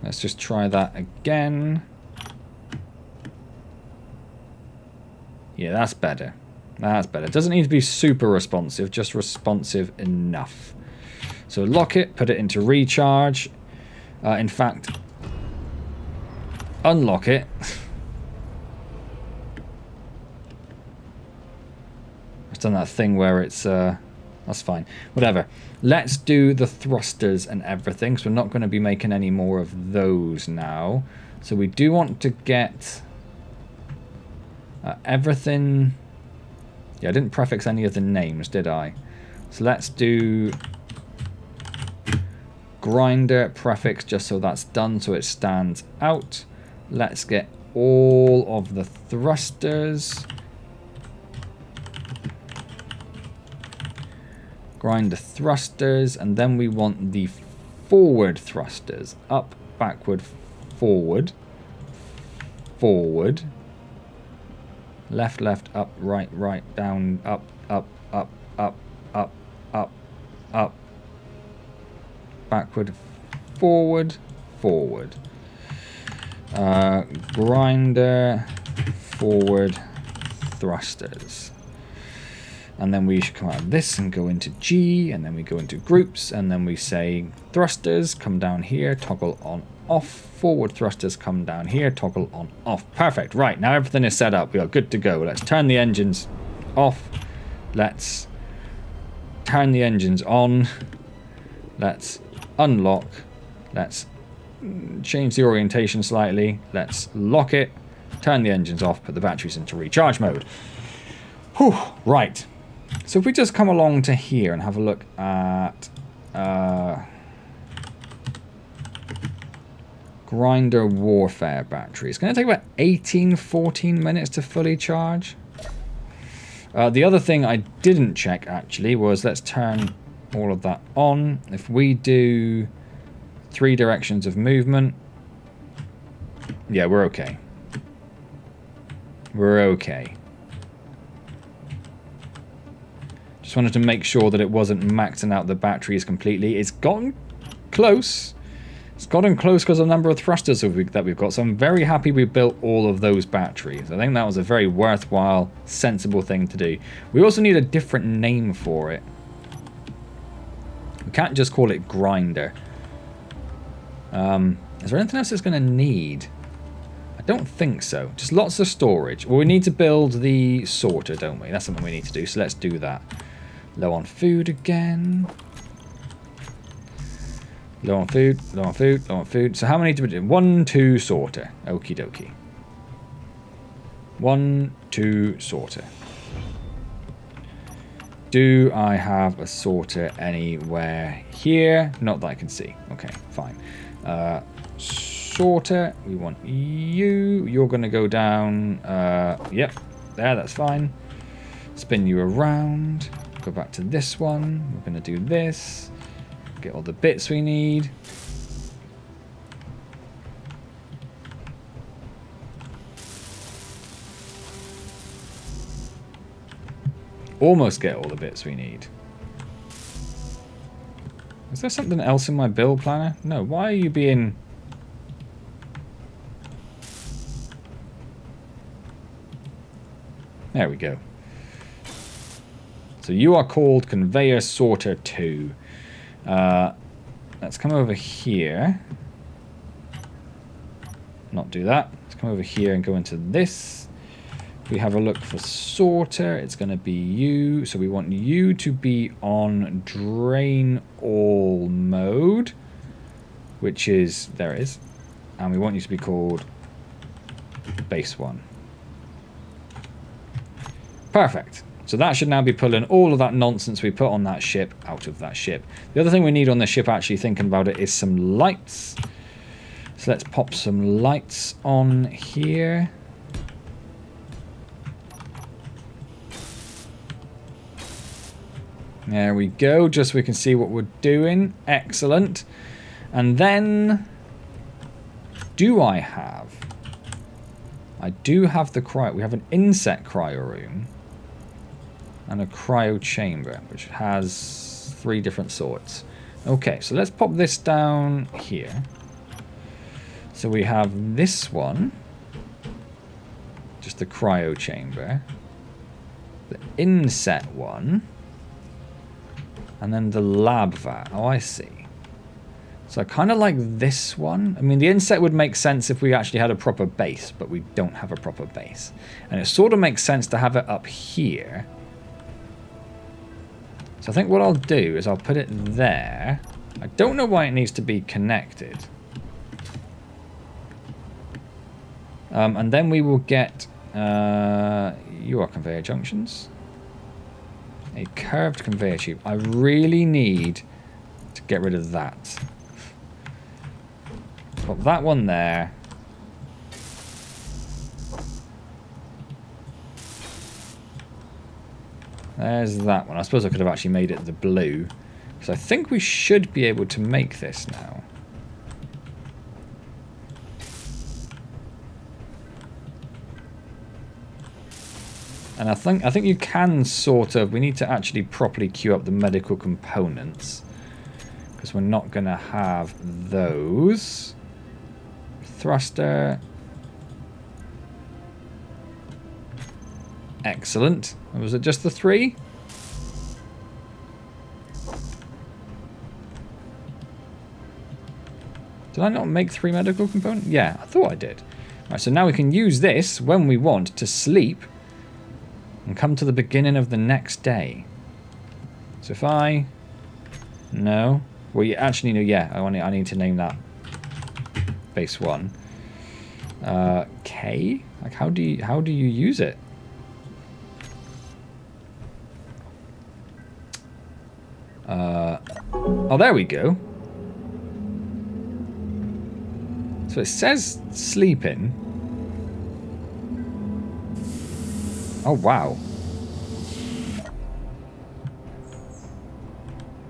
Let's just try that again. Yeah, that's better. That's better. It doesn't need to be super responsive, just responsive enough. So lock it, put it into recharge. In fact, unlock it. I've done that thing where it's... that's fine. Whatever. Let's do the thrusters and everything, because we're not going to be making any more of those now. So we do want to get everything... Yeah, I didn't prefix any of the names, did I? So let's do grinder prefix, just so that's done, so it stands out. Let's get all of the thrusters Grinder thrusters, and then we want the forward thrusters. Up, backward, forward. Forward. Left, left, up, right, right, down, up, up, up, up, up, up, up. Backward, forward, forward. Grinder, forward, thrusters. And then we should come out of this and go into G, and then we go into groups, and then we say thrusters, come down here, toggle on, off, forward thrusters, come down here, toggle on, off. Perfect. Right, now everything is set up. We are good to go. Let's turn the engines off. Let's turn the engines on. Let's unlock. Let's change the orientation slightly. Let's lock it. Turn the engines off. Put the batteries into recharge mode. Whew, right. So if we just come along to here and have a look at Grinder Warfare battery. It's going to take about 14 minutes to fully charge. The other thing I didn't check actually was, let's turn all of that on. If we do 3 directions of movement, yeah, we're okay. We're okay. Just wanted to make sure that it wasn't maxing out the batteries completely. It's gotten close. It's gotten close because of the number of thrusters that we've got. So I'm very happy we built all of those batteries. I think that was a very worthwhile, sensible thing to do. We also need a different name for it. We can't just call it Grinder. Is there anything else it's going to need? I don't think so. Just lots of storage. Well, we need to build the sorter, don't we? That's something we need to do. So let's do that. Low on food again. Low on food, low on food, low on food. So how many do we do? 1, 2 sorter. Okie dokie. 1, 2 sorter. Do I have a sorter anywhere here? Not that I can see. Okay, fine. Sorter, we want you. You're going to go down. Yep, there, that's fine. Spin you around. Go back to this one. We're going to do this. Get all the bits we need. Almost get all the bits we need. Is there something else in my build planner? No, why are you being... There we go. So you are called Conveyor Sorter 2. Let's come over here. Not do that. Let's come over here and go into this. If we have a look for sorter, it's going to be you. So we want you to be on drain all mode, which is, there it is. And we want you to be called base 1. Perfect. So that should now be pulling all of that nonsense we put on that ship out of that ship. The other thing we need on the ship, actually thinking about it, is some lights. So let's pop some lights on here. There we go, just so we can see what we're doing. Excellent. And then, do I have... I do have the cryo... We have an inset cryo room. And a cryo chamber, which has 3 different sorts. Okay, so let's pop this down here. So we have this one. Just the cryo chamber. The inset one. And then the lab vat. Oh, I see. So I kind of like this one. I mean, the inset would make sense if we actually had a proper base, but we don't have a proper base. And it sort of makes sense to have it up here. So I think what I'll do is I'll put it there. I don't know why it needs to be connected. And then we will get your conveyor junctions. A curved conveyor tube. I really need to get rid of that. Put that one there. There's that one. I suppose I could have actually made it the blue. So I think we should be able to make this now. And I think you can sort of... We need to actually properly queue up the medical components. Because we're not going to have those. Thruster. Excellent. Was it just the 3? Did I not make 3 medical components? Yeah, I thought I did. Right, so now we can use this when we want to sleep and come to the beginning of the next day. So if I... No. Well, you actually know, yeah, I need to name that base 1. K? Like, how do you use it? Oh, there we go. So it says sleeping. Oh, wow.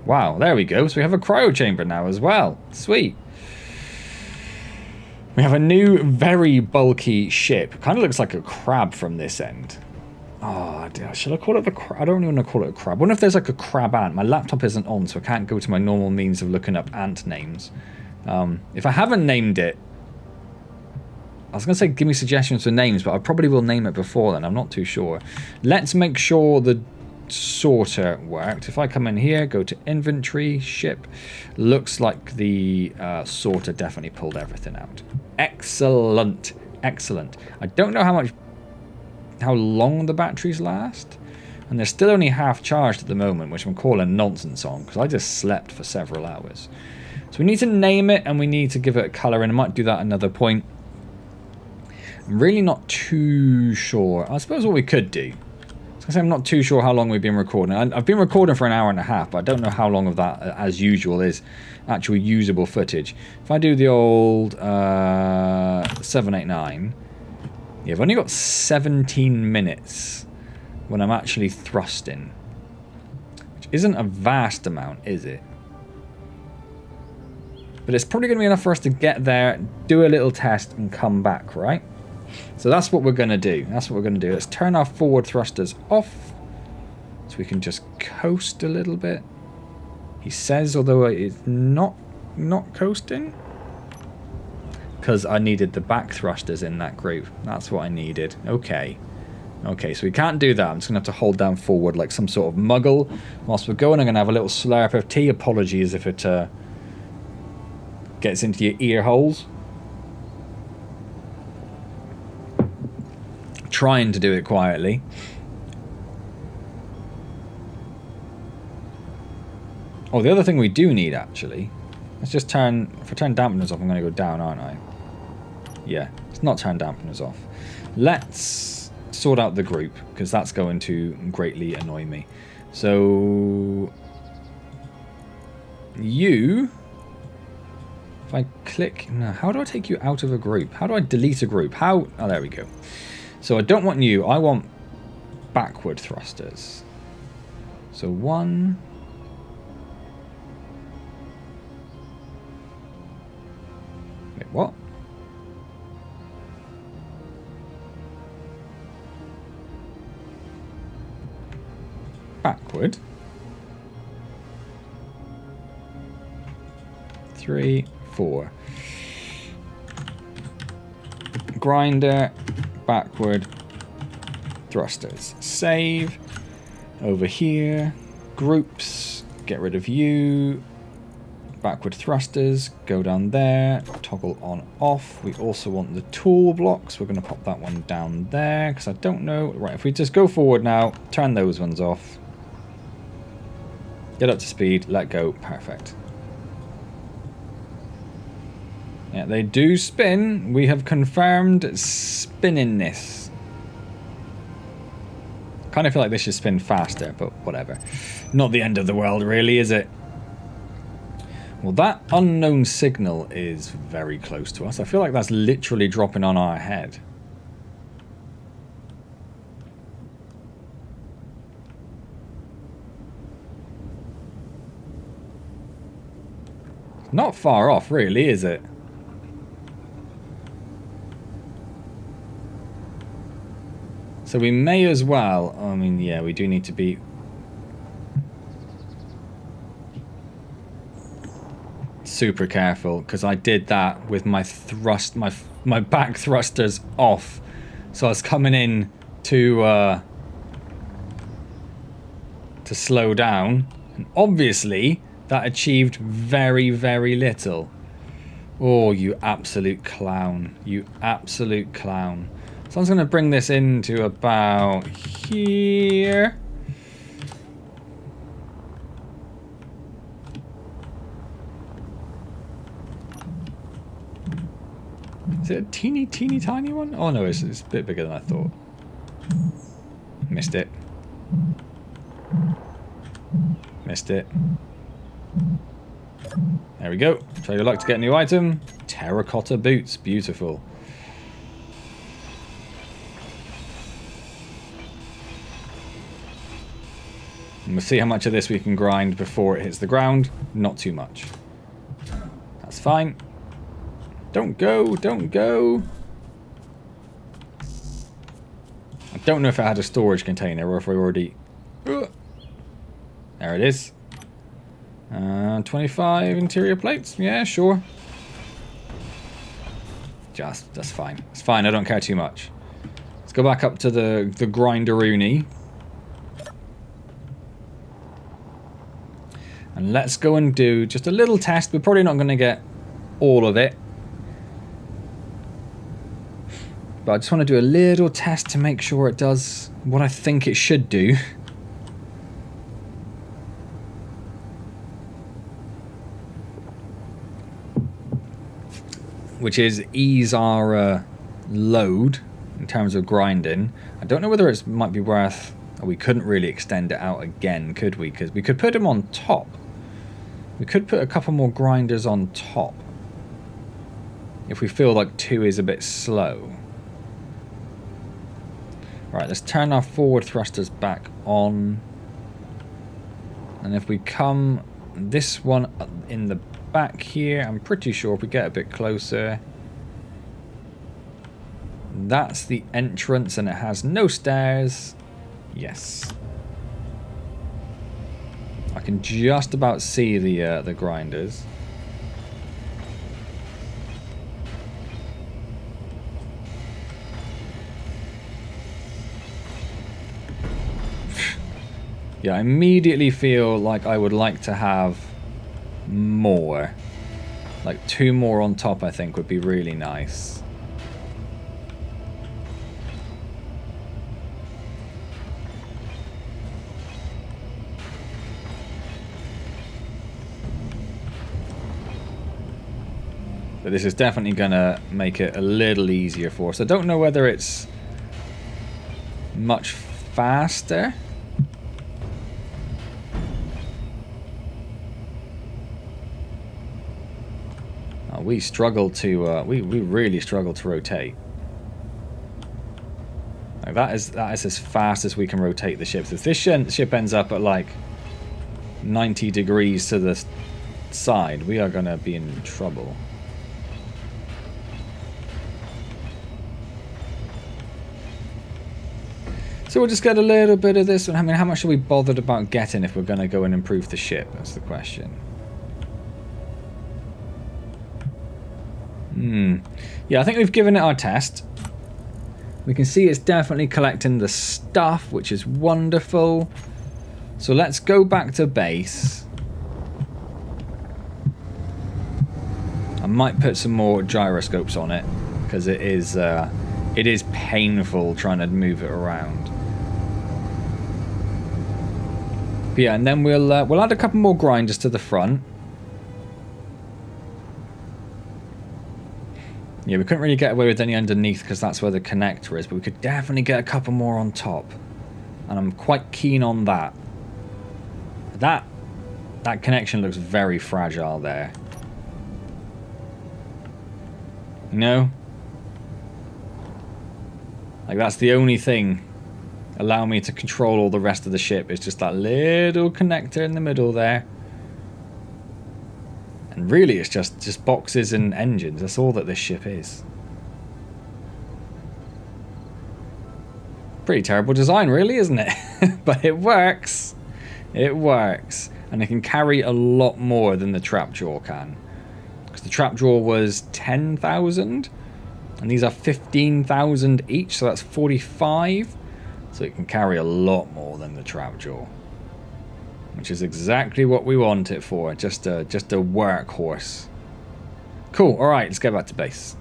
Wow, there we go. So we have a cryo chamber now as well. Sweet. We have a new, very bulky ship. Kind of looks like a crab from this end. Oh, should I call it the crab? I don't even want to call it a crab. I wonder if there's like a crab ant. My laptop isn't on, so I can't go to my normal means of looking up ant names. If I haven't named it, I was going to say give me suggestions for names, but I probably will name it before then. I'm not too sure. Let's make sure the sorter worked. If I come in here, go to inventory, ship, looks like the sorter definitely pulled everything out. Excellent. Excellent. I don't know how long the batteries last, and they're still only half charged at the moment, which I'm calling nonsense on because I just slept for several hours. So we need to name it and we need to give it a color, and I might do that another point. I'm really not too sure. I suppose what we could do, I'm not too sure how long we've been recording. I've been recording for an hour and a half, but I don't know how long of that, as usual, is actual usable footage. If I do the old 789, yeah, I've only got 17 minutes when I'm actually thrusting, which isn't a vast amount, is it? But it's probably going to be enough for us to get there, do a little test, and come back, right? So that's what we're going to do. That's what we're going to do. Let's turn our forward thrusters off so we can just coast a little bit. He says, although it's not coasting, because I needed the back thrusters in that group. That's what I needed. Okay. Okay, so we can't do that. I'm just going to have to hold down forward like some sort of muggle. Whilst we're going, I'm going to have a little slurp of tea. Apologies if it gets into your ear holes. Trying to do it quietly. Oh, the other thing we do need, actually, let's just turn, if I turn dampeners off, I'm going to go down, aren't I? Yeah, let's not turn dampeners off. Let's sort out the group, because that's going to greatly annoy me. So, you, if I click, no, how do I take you out of a group? How do I delete a group? How, oh, there we go. So I don't want you, I want backward thrusters. So 1. Wait, what? Backward. 3, 4. Grinder. Backward thrusters. Save. Over here. Groups. Get rid of you. Backward thrusters. Go down there. Toggle on off. We also want the tool blocks. We're going to pop that one down there because I don't know. Right, if we just go forward now, turn those ones off. Get up to speed. Let go. Perfect. Yeah, they do spin. We have confirmed spinningness. Kind of feel like they should spin faster, but whatever. Not the end of the world, really, is it? Well, that unknown signal is very close to us. I feel like that's literally dropping on our head. Not far off, really, is it? So we may as well... I mean, yeah, we do need to be... super careful, because I did that with my thrust, my back thrusters off. So I was coming in to slow down, and obviously that achieved very, very little. Oh, you absolute clown. You absolute clown. So I'm going to bring this into about here. Is it a teeny tiny one? Oh no, it's a bit bigger than I thought. Missed it. Missed it. There we go. Try your luck to get a new item. Terracotta boots. Beautiful. And we'll see how much of this we can grind before it hits the ground. Not too much. That's fine. Don't go, don't go. I don't know if it had a storage container or if we already... There it is. 25 interior plates. Yeah, sure. That's fine. It's fine, I don't care too much. Let's go back up to the grinderoony. And let's go and do just a little test. We're probably not going to get all of it. But I just want to do a little test to make sure it does what I think it should do. Which is ease our load in terms of grinding. I don't know whether it might be worth... Oh, we couldn't really extend it out again, could we? Because we could put them on top. We could put a couple more grinders on top. If we feel like 2 is a bit slow. Right, let's turn our forward thrusters back on. And if we come this one in the back here, I'm pretty sure if we get a bit closer, that's the entrance and it has no stairs. Yes. I can just about see the grinders. Yeah, I immediately feel like I would like to have more. Like 2 more on top, I think, would be really nice. But this is definitely going to make it a little easier for us. I don't know whether it's much faster. We struggle to, we really struggle to rotate. Like that is as fast as we can rotate the ship. If this ship ends up at like 90 degrees to the side, we are going to be in trouble. So we'll just get a little bit of this. I mean, how much are we bothered about getting if we're going to go and improve the ship? That's the question. Yeah, I think we've given it our test. We can see it's definitely collecting the stuff, which is wonderful. So let's go back to base. I might put some more gyroscopes on it because it is painful trying to move it around. But yeah, and then we'll add a couple more grinders to the front. Yeah, we couldn't really get away with any underneath because that's where the connector is, but we could definitely get a couple more on top. And I'm quite keen on that. That connection looks very fragile there. You know? Like, that's the only thing allowing me to control all the rest of the ship. It's just that little connector in the middle there. And really it's just boxes and engines. That's all that this ship is. Pretty terrible design, really, isn't it? But it works. It works. And it can carry a lot more than the Trapjaw can. Because the Trapjaw was 10,000. And these are 15,000 each, so that's 45. So it can carry a lot more than the Trapjaw. Which is exactly what we want it for. Just a workhorse. Cool, alright, let's get back to base.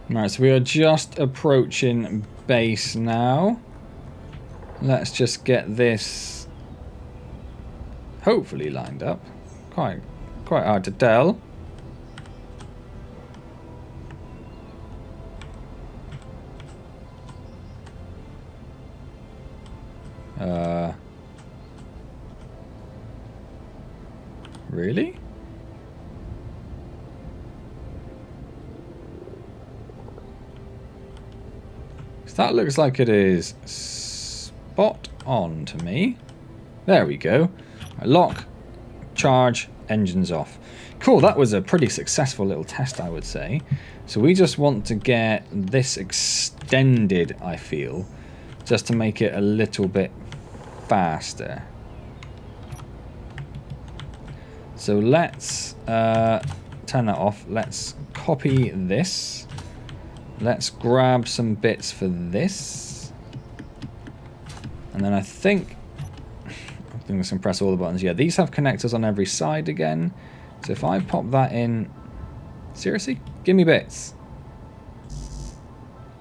Alright, so we are just approaching base now. Let's just get this hopefully lined up. Quite hard to tell. Really? That looks like it is spot on to me. There we go. Lock, charge, engines off. Cool, that was a pretty successful little test, I would say. So we just want to get this extended, I feel, just to make it a little bit faster. So let's turn that off. Let's copy this. Let's grab some bits for this. And then I think I'm going to press all the buttons. Yeah, these have connectors on every side again. So if I pop that in... Seriously? Give me bits.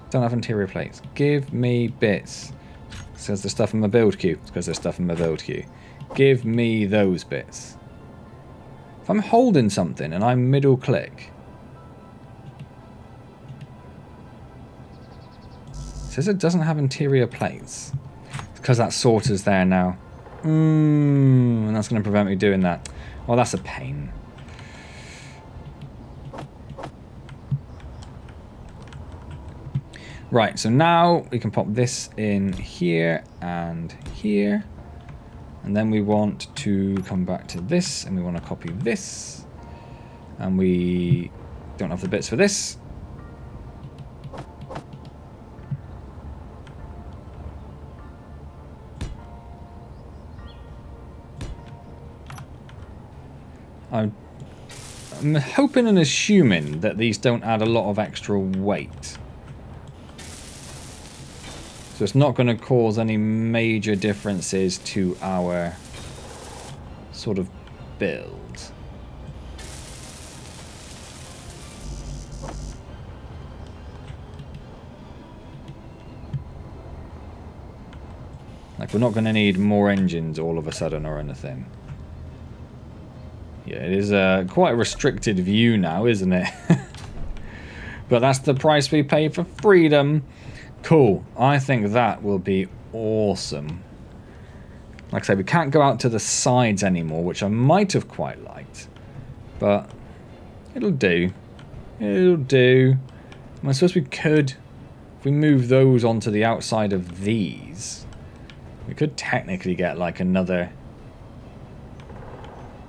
Don't have interior plates. Give me bits. It says there's stuff in my build queue. It's because there's stuff in my build queue. Give me those bits. If I'm holding something and I middle click... It says it doesn't have interior plates. It's because that sorter's there now. And that's going to prevent me doing that. Well, that's a pain. Right, so now we can pop this in here and here. And then we want to come back to this and we want to copy this. And we don't have the bits for this. I'm hoping and assuming that these don't add a lot of extra weight. So it's not going to cause any major differences to our sort of build. Like, we're not going to need more engines all of a sudden or anything. Yeah, it is quite a restricted view now, isn't it? But that's the price we pay for freedom. Cool. I think that will be awesome. Like I say, we can't go out to the sides anymore, which I might have quite liked. But it'll do. It'll do. I suppose we could, if we move those onto the outside of these, we could technically get like another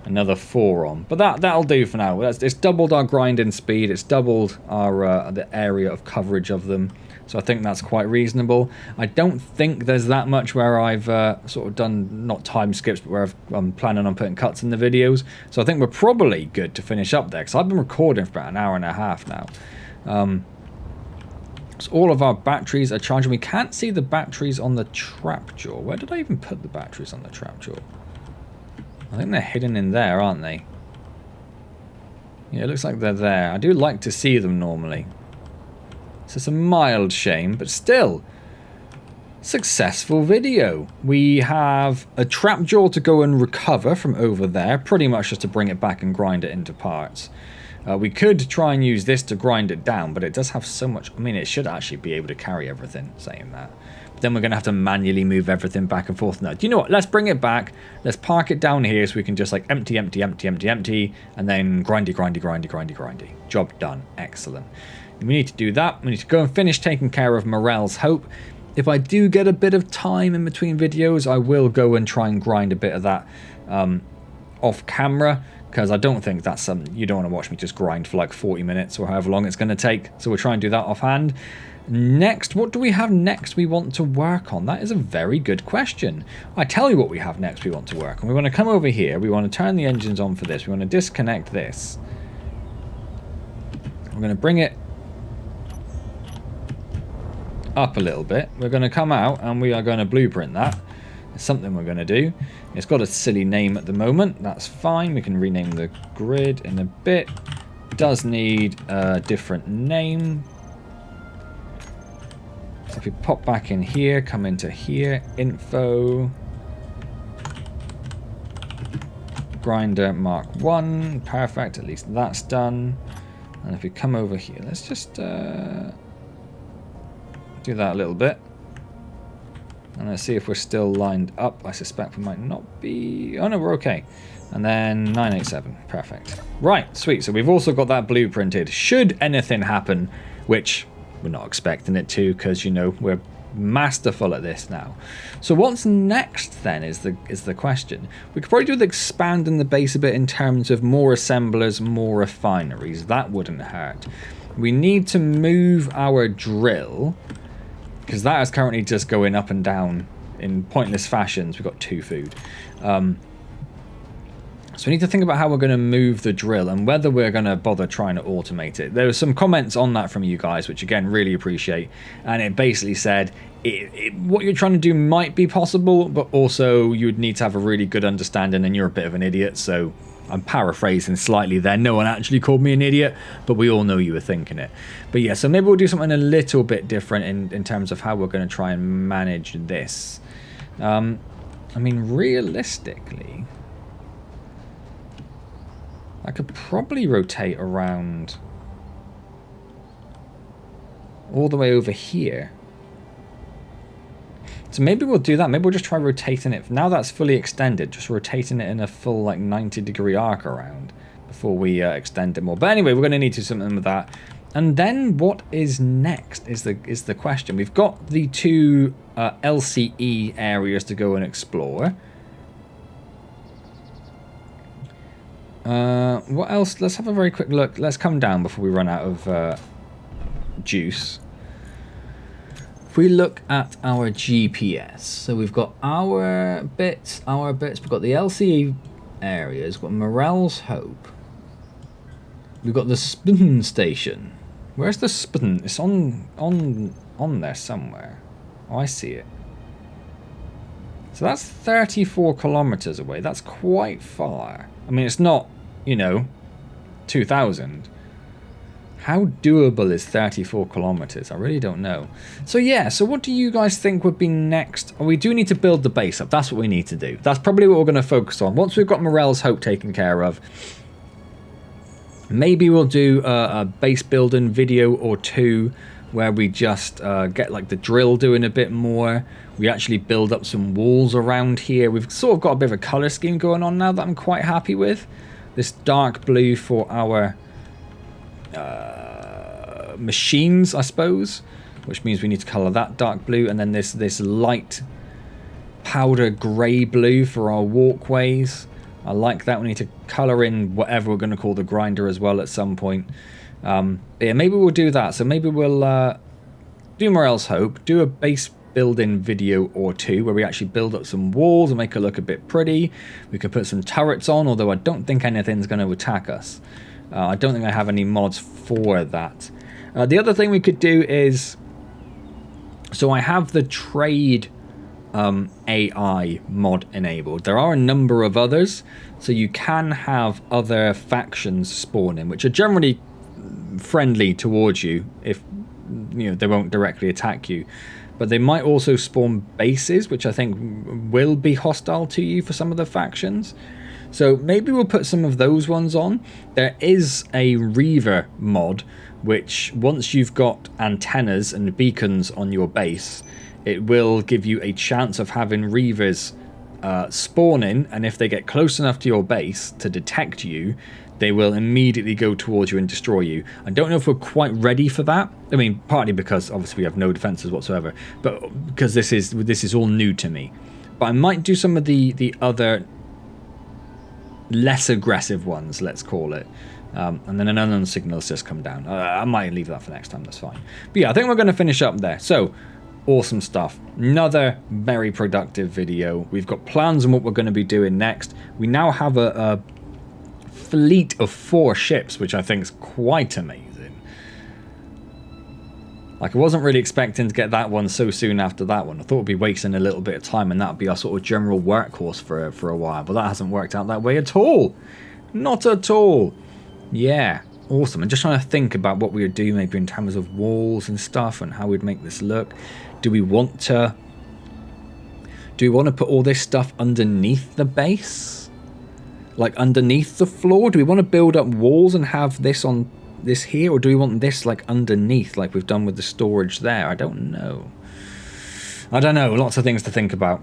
4 on, but that'll do for now. It's doubled our grinding speed. It's doubled our the area of coverage of them. So I think that's quite reasonable. I don't think there's that much where I've sort of done not time skips, but where I'm planning on putting cuts in the videos. So I think we're probably good to finish up there because I've been recording for about an hour and a half now. So all of our batteries are charging. We can't see the batteries on the Trapjaw. Where did I even put the batteries on the Trapjaw? I think they're hidden in there, aren't they? Yeah, it looks like they're there. I do like to see them normally. So it's a mild shame, but still, successful video. We have a Trapjaw to go and recover from over there, pretty much just to bring it back and grind it into parts. We could try and use this to grind it down, but it does have so much... I mean, it should actually be able to carry everything, saying that. Then we're going to have to manually move everything back and forth. No, do you know what? Let's bring it back. Let's park it down here so we can just like empty, and then grindy. Job done. Excellent. We need to do that. We need to go and finish taking care of Morel's Hope. If I do get a bit of time in between videos, I will go and try and grind a bit of that off camera, because I don't think that's something you don't want to watch me just grind for like 40 minutes or however long it's going to take. So we'll try and do that offhand. Next, what do we have next we want to work on? That is a very good question. I tell you what we have next we want to work on. We want to come over here. We want to turn the engines on for this. We want to disconnect this. We're going to bring it up a little bit. We're going to come out and we are going to blueprint that. It's something we're going to do. It's got a silly name at the moment. That's fine. We can rename the grid in a bit. It does need a different name. So if we pop back in here, come into here, info, grinder mark 1, perfect, at least that's done. And if we come over here, let's just do that a little bit. And let's see if we're still lined up. I suspect we might not be. Oh no, we're okay. And then 987, perfect. Right, sweet, so we've also got that blueprinted. Should anything happen, which we're not expecting it to, because you know we're masterful at this now. So what's next then is the question. We could probably do the expanding the base a bit in terms of more assemblers, more refineries. That wouldn't hurt. We need to move our drill, because that is currently just going up and down in pointless fashions. We've got 2 food. So we need to think about how we're going to move the drill and whether we're going to bother trying to automate it. There were some comments on that from you guys, which again, really appreciate. And it basically said what you're trying to do might be possible, but also you would need to have a really good understanding, and you're a bit of an idiot. So I'm paraphrasing slightly there. No one actually called me an idiot, but we all know you were thinking it. But yeah, so maybe we'll do something a little bit different in terms of how we're going to try and manage this. I mean, realistically, I could probably rotate around all the way over here. So maybe we'll do that. Maybe we'll just try rotating it. Now that's fully extended, just rotating it in a full like 90-degree arc around before we extend it more. But anyway, we're going to need to do something with that. And then what is next is the question. We've got the 2 LCE areas to go and explore. What else? Let's have a very quick look. Let's come down before we run out of juice. If we look at our GPS, so we've got our bits, we've got the LCE areas, we've got Morel's Hope, we've got the spin station. Where's the spin? It's on there somewhere. Oh, I see it. So that's 34 kilometers away. That's quite far. I mean, it's not, you know, 2,000. How doable is 34 kilometers? I really don't know. So yeah, so what do you guys think would be next? Oh, we do need to build the base up. That's what we need to do. That's probably what we're going to focus on. Once we've got Morel's Hope taken care of, maybe we'll do a base building video or 2 where we just get like the drill doing a bit more. We actually build up some walls around here. We've sort of got a bit of a color scheme going on now that I'm quite happy with. This dark blue for our machines, I suppose, which means we need to color that dark blue, and then this light powder gray blue for our walkways. I like that. We need to color in whatever we're going to call the grinder as well at some point. Yeah, maybe we'll do that. So maybe we'll do Morel's Hope, do a base building video or 2 where we actually build up some walls and make it look a bit pretty. We could put some turrets on, although I don't think anything's going to attack us. I don't think I have any mods for that. The other thing we could do is, so I have the trade AI mod enabled. There are a number of others, so you can have other factions spawn in, which are generally friendly towards you if you know they won't directly attack you, but they might also spawn bases, which I think will be hostile to you for some of the factions. So maybe we'll put some of those ones on. There is a Reaver mod, which once you've got antennas and beacons on your base, it will give you a chance of having Reavers spawn in, and if they get close enough to your base to detect you, they will immediately go towards you and destroy you. I don't know if we're quite ready for that. I mean, partly because obviously we have no defenses whatsoever, but because this is all new to me. But I might do some of the other less aggressive ones, let's call it. And then an unknown signal's just come down. I might leave that for next time, that's fine. But yeah, I think we're going to finish up there. So, awesome stuff. Another very productive video. We've got plans on what we're going to be doing next. We now have a fleet of 4 ships, which I think is quite amazing. Like, I wasn't really expecting to get that one so soon after that one. I thought we'd be wasting a little bit of time and that would be our sort of general workhorse for a while. But that hasn't worked out that way at all. Not at all. Yeah, awesome. I'm just trying to think about what we would do maybe in terms of walls and stuff and how we'd make this look. Do we want to put all this stuff underneath the base? Like underneath the floor? Do we want to build up walls and have this on this here, or do we want this like underneath like we've done with the storage there? I don't know. Lots of things to think about.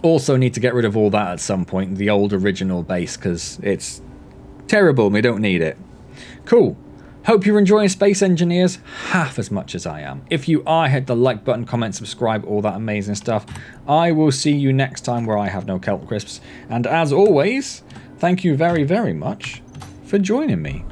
Also need to get rid of all that at some point, the old original base, because it's terrible and we don't need it. Cool. Hope you're enjoying Space Engineers half as much as I am. If you are, hit the like button, comment, subscribe, all that amazing stuff. I will see you next time where I have no kelp crisps. And as always, thank you very, very much for joining me.